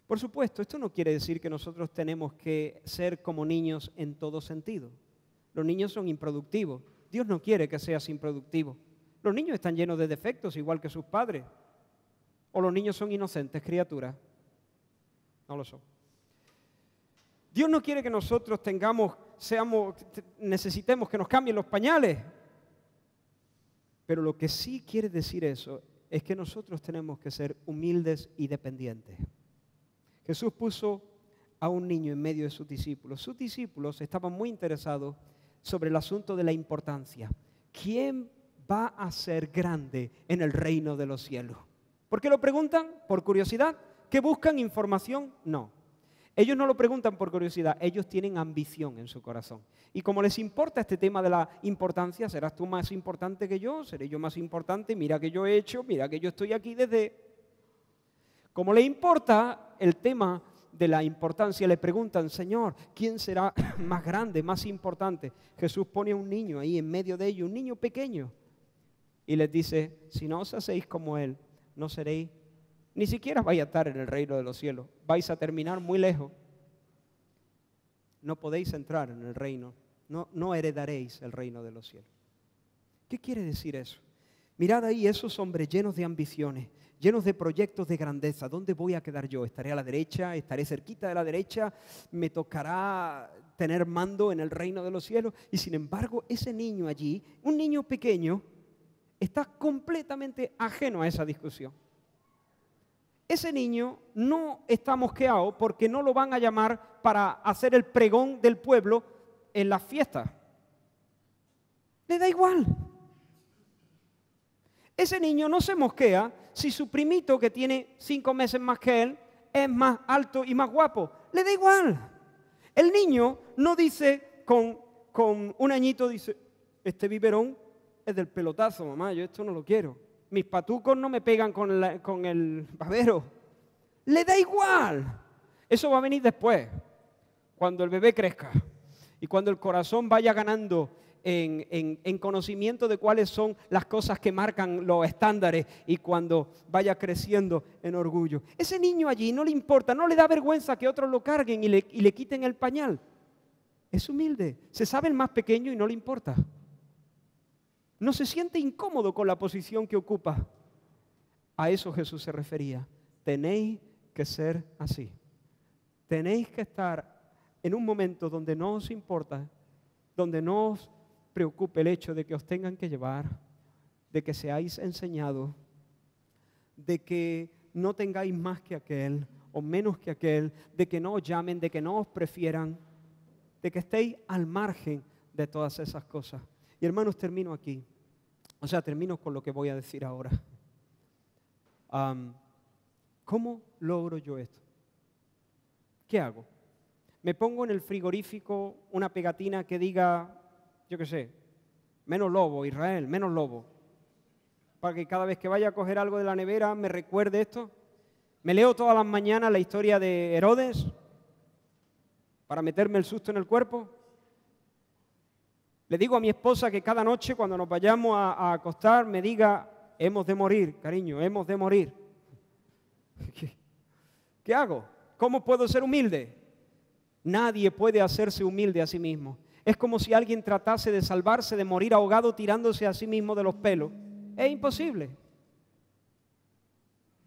Por supuesto, esto no quiere decir que nosotros tenemos que ser como niños en todo sentido. Los niños son improductivos. Dios no quiere que seas improductivo. Los niños están llenos de defectos, igual que sus padres. O los niños son inocentes criaturas. No lo son. Dios no quiere que nosotros necesitemos que nos cambien los pañales. Pero lo que sí quiere decir eso es que nosotros tenemos que ser humildes y dependientes. Jesús puso a un niño en medio de sus discípulos. Sus discípulos estaban muy interesados sobre el asunto de la importancia. ¿Quién va a ser grande en el reino de los cielos? ¿Por qué lo preguntan? ¿Por curiosidad? ¿Que buscan información? No. Ellos no lo preguntan por curiosidad, ellos tienen ambición en su corazón. Y como les importa este tema de la importancia, ¿serás tú más importante que yo? ¿Seré yo más importante? Mira que yo he hecho, mira que yo estoy aquí desde... Como le importa el tema de la importancia, le preguntan, Señor, ¿quién será más grande, más importante? Jesús pone a un niño ahí en medio de ellos, un niño pequeño, y les dice, si no os hacéis como Él, no seréis, ni siquiera vais a estar en el reino de los cielos, vais a terminar muy lejos. No podéis entrar en el reino, no heredaréis el reino de los cielos. ¿Qué quiere decir eso? Mirad ahí esos hombres llenos de ambiciones, llenos de proyectos de grandeza. ¿Dónde voy a quedar yo? ¿Estaré a la derecha? ¿Estaré cerquita de la derecha? ¿Me tocará tener mando en el reino de los cielos? Y sin embargo, ese niño allí, un niño pequeño, está completamente ajeno a esa discusión. Ese niño no está mosqueado porque no lo van a llamar para hacer el pregón del pueblo en las fiestas. Le da igual. Ese niño no se mosquea si su primito, que tiene 5 meses más que él, es más alto y más guapo. Le da igual. El niño no dice con un añito, dice, este biberón es del pelotazo, mamá, yo esto no lo quiero. Mis patucos no me pegan con el babero. Le da igual. Eso va a venir después, cuando el bebé crezca y cuando el corazón vaya ganando en conocimiento de cuáles son las cosas que marcan los estándares y cuando vaya creciendo en orgullo. Ese niño allí no le importa, no le da vergüenza que otros lo carguen y le quiten el pañal. Es humilde, se sabe el más pequeño y no le importa. No se siente incómodo con la posición que ocupa. A eso Jesús se refería. Tenéis que ser así. Tenéis que estar en un momento donde no os importa, donde no os preocupe el hecho de que os tengan que llevar, de que seáis enseñados, de que no tengáis más que aquel o menos que aquel, de que no os llamen, de que no os prefieran, de que estéis al margen de todas esas cosas. Y hermanos, termino aquí. Termino con lo que voy a decir ahora. ¿Cómo logro yo esto? ¿Qué hago? ¿Me pongo en el frigorífico una pegatina que diga, yo qué sé, menos lobo, Israel, menos lobo? Para que cada vez que vaya a coger algo de la nevera me recuerde esto. ¿Me leo todas las mañanas la historia de Herodes para meterme el susto en el cuerpo? Le digo a mi esposa que cada noche cuando nos vayamos a acostar me diga, hemos de morir, cariño, hemos de morir. ¿Qué hago? ¿Cómo puedo ser humilde? Nadie puede hacerse humilde a sí mismo. Es como si alguien tratase de salvarse de morir ahogado tirándose a sí mismo de los pelos. Es imposible.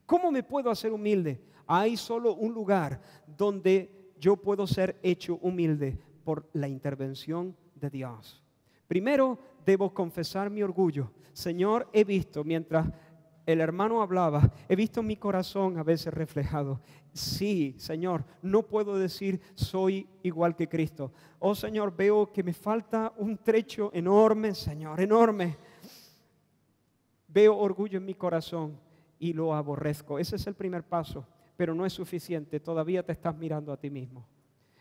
¿Cómo me puedo hacer humilde? Hay solo un lugar donde yo puedo ser hecho humilde por la intervención de Dios. Primero, debo confesar mi orgullo. Señor, he visto, mientras el hermano hablaba, he visto mi corazón a veces reflejado. Sí, Señor, no puedo decir soy igual que Cristo. Oh, Señor, veo que me falta un trecho enorme, Señor, enorme. Veo orgullo en mi corazón y lo aborrezco. Ese es el primer paso, pero no es suficiente. Todavía te estás mirando a ti mismo.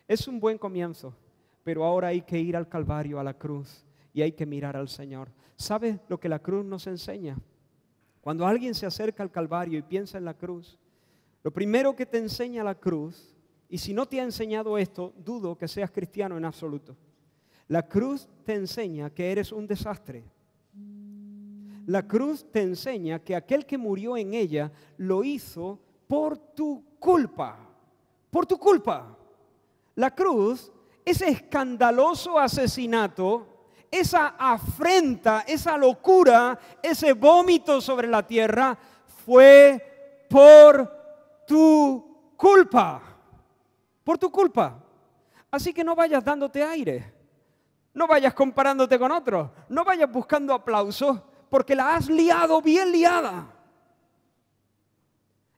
Es un buen comienzo, pero ahora hay que ir al Calvario, a la cruz, y hay que mirar al Señor. ¿Sabes lo que la cruz nos enseña? Cuando alguien se acerca al Calvario y piensa en la cruz, lo primero que te enseña la cruz, y si no te ha enseñado esto, dudo que seas cristiano en absoluto. La cruz te enseña que eres un desastre. La cruz te enseña que aquel que murió en ella lo hizo por tu culpa. Por tu culpa. La cruz, ese escandaloso asesinato, esa afrenta, esa locura, ese vómito sobre la tierra, fue por tu culpa. Por tu culpa. Así que no vayas dándote aire. No vayas comparándote con otros. No vayas buscando aplausos porque la has liado bien liada.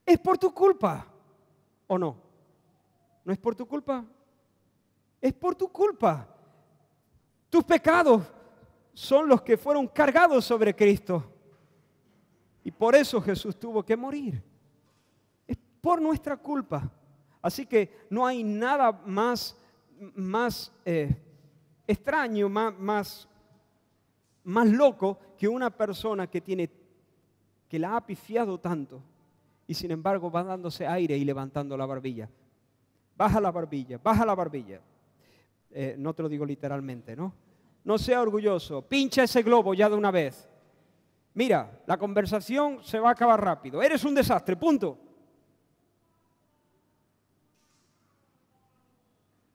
Es por tu culpa. ¿O no? ¿No es por tu culpa? Es por tu culpa. Tus pecados son los que fueron cargados sobre Cristo. Y por eso Jesús tuvo que morir. Es por nuestra culpa. Así que no hay nada más extraño, más loco que una persona que la ha pifiado tanto y sin embargo va dándose aire y levantando la barbilla. Baja la barbilla, baja la barbilla. No te lo digo literalmente, ¿no? No sea orgulloso, pincha ese globo ya de una vez. Mira, la conversación se va a acabar rápido. Eres un desastre, punto.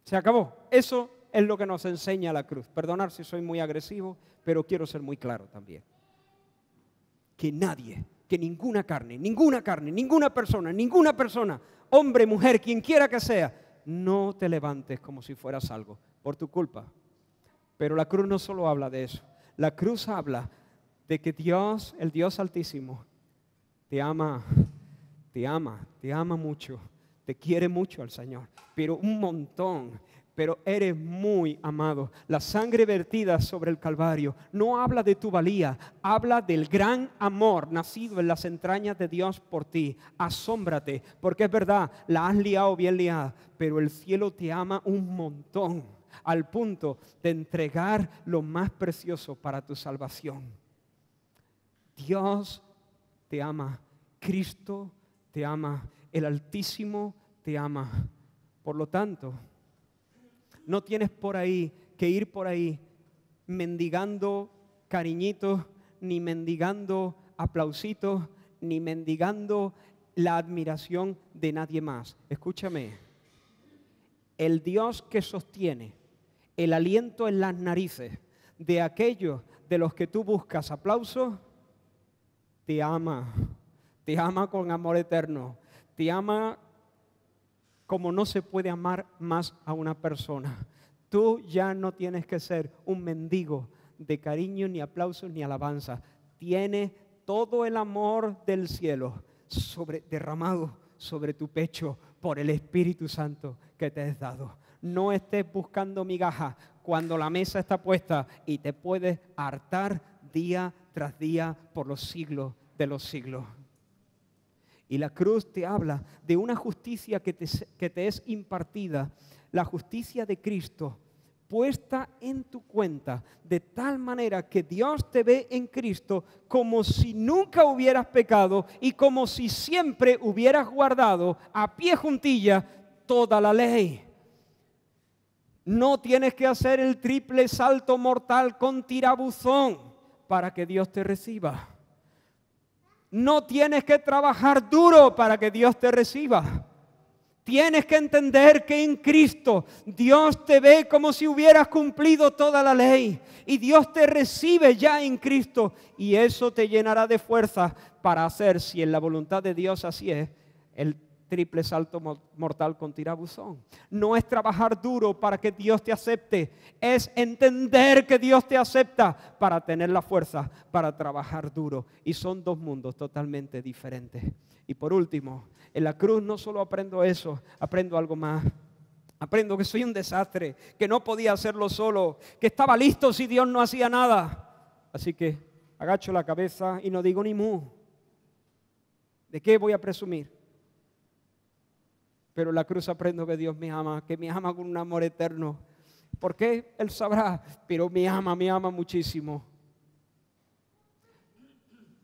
Se acabó. Eso es lo que nos enseña la cruz. Perdonad si soy muy agresivo, pero quiero ser muy claro también. Que nadie, que ninguna carne, ninguna persona, hombre, mujer, quien quiera que sea, no te levantes como si fueras algo por tu culpa. Pero la cruz no solo habla de eso. La cruz habla de que Dios, el Dios Altísimo, te ama mucho, te quiere mucho al Señor, pero un montón. Pero eres muy amado. La sangre vertida sobre el Calvario no habla de tu valía, habla del gran amor nacido en las entrañas de Dios por ti. Asómbrate, porque es verdad, la has liado bien liada, pero el cielo te ama un montón, al punto de entregar lo más precioso para tu salvación. Dios te ama, Cristo te ama, el Altísimo te ama. Por lo tanto, no tienes que ir por ahí mendigando cariñitos, ni mendigando aplausitos, ni mendigando la admiración de nadie más. Escúchame, el Dios que sostiene el aliento en las narices de aquellos de los que tú buscas aplausos, te ama con amor eterno, te ama como no se puede amar más a una persona. Tú ya no tienes que ser un mendigo de cariño, ni aplausos, ni alabanza. Tienes todo el amor del cielo derramado sobre tu pecho por el Espíritu Santo que te es dado. No estés buscando migajas cuando la mesa está puesta y te puedes hartar día tras día por los siglos de los siglos. Y la cruz te habla de una justicia que te es impartida, la justicia de Cristo, puesta en tu cuenta, de tal manera que Dios te ve en Cristo como si nunca hubieras pecado y como si siempre hubieras guardado a pie juntilla toda la ley. No tienes que hacer el triple salto mortal con tirabuzón para que Dios te reciba. No tienes que trabajar duro para que Dios te reciba. Tienes que entender que en Cristo Dios te ve como si hubieras cumplido toda la ley. Y Dios te recibe ya en Cristo. Y eso te llenará de fuerza para hacer, si en la voluntad de Dios así es, el triple salto mortal con tirabuzón. No es trabajar duro para que Dios te acepte, es entender que Dios te acepta para tener la fuerza para trabajar duro. Y son dos mundos totalmente diferentes. Y por último, en la cruz no solo aprendo eso, aprendo algo más. Aprendo que soy un desastre, que no podía hacerlo solo, que estaba listo si Dios no hacía nada. Así que agacho la cabeza y no digo ni mu. ¿De qué voy a presumir? Pero en la cruz aprendo que Dios me ama, que me ama con un amor eterno, ¿Por qué? Él sabrá, pero me ama muchísimo.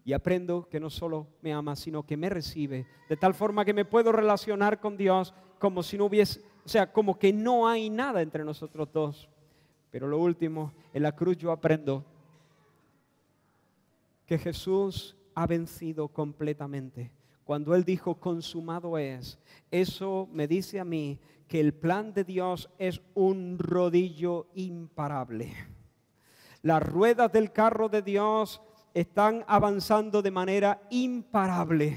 Y aprendo que no solo me ama, sino que me recibe, de tal forma que me puedo relacionar con Dios como si no hubiese, o sea, como que no hay nada entre nosotros dos. Pero lo último, en la cruz yo aprendo que Jesús ha vencido completamente. Cuando Él dijo, consumado es, eso me dice a mí que el plan de Dios es un rodillo imparable. Las ruedas del carro de Dios están avanzando de manera imparable.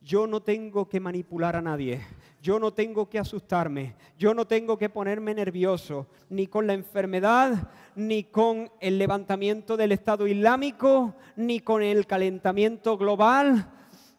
Yo no tengo que manipular a nadie. Yo no tengo que asustarme. Yo no tengo que ponerme nervioso, ni con la enfermedad, ni con el levantamiento del Estado Islámico, ni con el calentamiento global,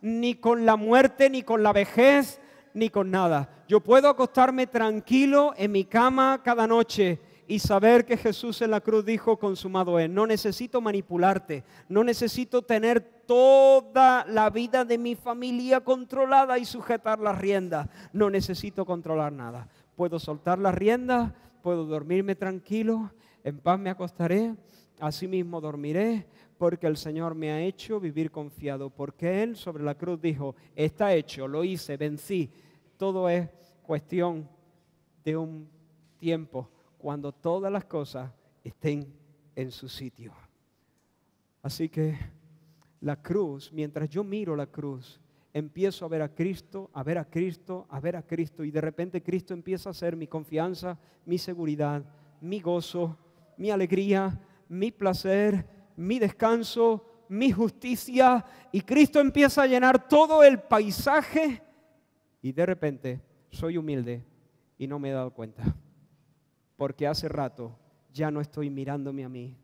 ni con la muerte, ni con la vejez, ni con nada. Yo puedo acostarme tranquilo en mi cama cada noche y saber que Jesús en la cruz dijo, consumado es. No necesito manipularte, no necesito tener toda la vida de mi familia controlada y sujetar las riendas. No necesito controlar nada. Puedo soltar las riendas, puedo dormirme tranquilo, en paz me acostaré, así mismo dormiré, porque el Señor me ha hecho vivir confiado, porque Él sobre la cruz dijo, está hecho, lo hice, vencí. Todo es cuestión de un tiempo cuando todas las cosas estén en su sitio. Así que la cruz, mientras yo miro la cruz, empiezo a ver a Cristo, a ver a Cristo, a ver a Cristo, y de repente Cristo empieza a ser mi confianza, mi seguridad, mi gozo, mi alegría, mi placer, mi descanso, mi justicia, y Cristo empieza a llenar todo el paisaje, y de repente soy humilde y no me he dado cuenta. Porque hace rato ya no estoy mirándome a mí,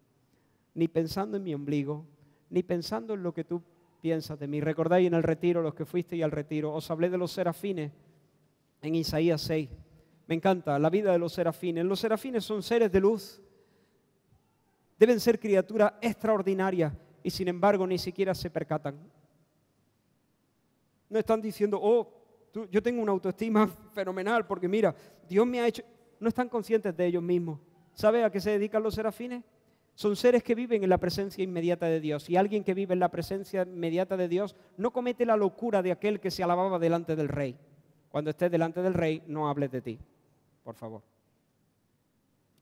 ni pensando en mi ombligo, ni pensando en lo que tú piensas de mí. ¿Recordáis en el retiro, los que fuisteis al retiro? Os hablé de los serafines en Isaías 6. Me encanta la vida de los serafines. Los serafines son seres de luz. Deben ser criaturas extraordinarias y sin embargo ni siquiera se percatan. No están diciendo, yo tengo una autoestima fenomenal porque mira, Dios me ha hecho... No están conscientes de ellos mismos. ¿Sabe a qué se dedican los serafines? Son seres que viven en la presencia inmediata de Dios. Y alguien que vive en la presencia inmediata de Dios no comete la locura de aquel que se alababa delante del rey. Cuando estés delante del rey, no hables de ti, por favor.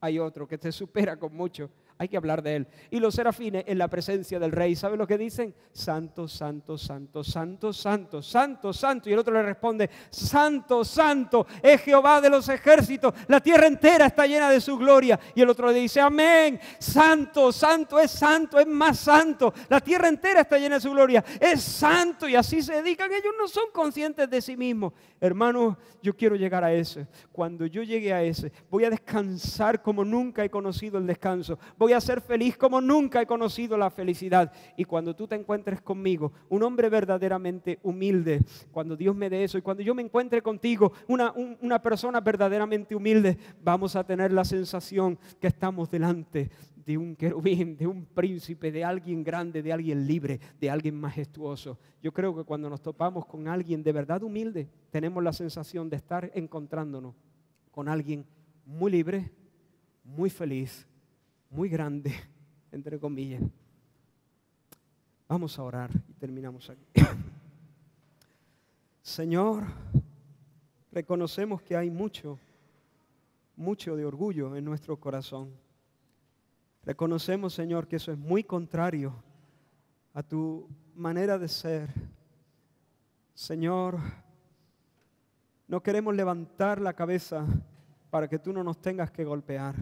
Hay otro que te supera con mucho. Hay que hablar de él. Y los serafines en la presencia del rey, ¿sabe lo que dicen? Santo, santo, santo, santo, santo, santo, santo. Y el otro le responde, santo, santo, es Jehová de los ejércitos. La tierra entera está llena de su gloria. Y el otro le dice, amén, santo, santo, es más santo. La tierra entera está llena de su gloria, es santo. Y así se dedican. Ellos no son conscientes de sí mismos. Hermanos, yo quiero llegar a ese. Cuando yo llegue a ese, voy a descansar como nunca he conocido el descanso. Voy a ser feliz como nunca he conocido la felicidad. Y cuando tú te encuentres conmigo, un hombre verdaderamente humilde, cuando Dios me dé eso, y cuando yo me encuentre contigo, una persona verdaderamente humilde, vamos a tener la sensación que estamos delante de un querubín, de un príncipe, de alguien grande, de alguien libre, de alguien majestuoso. Yo creo que cuando nos topamos con alguien de verdad humilde, tenemos la sensación de estar encontrándonos con alguien muy libre, muy feliz, muy grande, entre comillas. Vamos a orar y terminamos aquí. Señor, reconocemos que hay mucho de orgullo en nuestro corazón. Reconocemos, Señor, que eso es muy contrario a tu manera de ser. Señor, no queremos levantar la cabeza para que tú no nos tengas que golpear.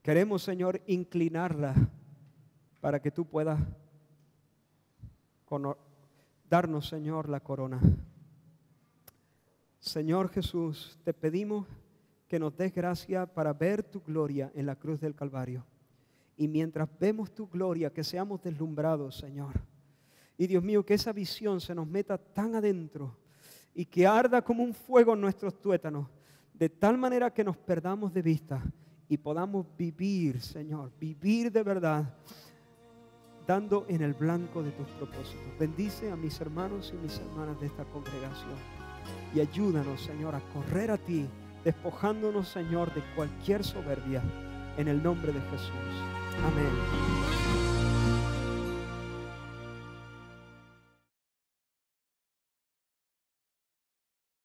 Queremos, Señor, inclinarla para que tú puedas darnos, Señor, la corona. Señor Jesús, te pedimos que nos des gracia para ver tu gloria en la cruz del Calvario. Y mientras vemos tu gloria, que seamos deslumbrados, Señor. Y Dios mío, que esa visión se nos meta tan adentro y que arda como un fuego en nuestros tuétanos, de tal manera que nos perdamos de vista y podamos vivir, Señor, vivir de verdad, dando en el blanco de tus propósitos. Bendice a mis hermanos y mis hermanas de esta congregación y ayúdanos, Señor, a correr a ti despojándonos, Señor, de cualquier soberbia, en el nombre de Jesús. Amén.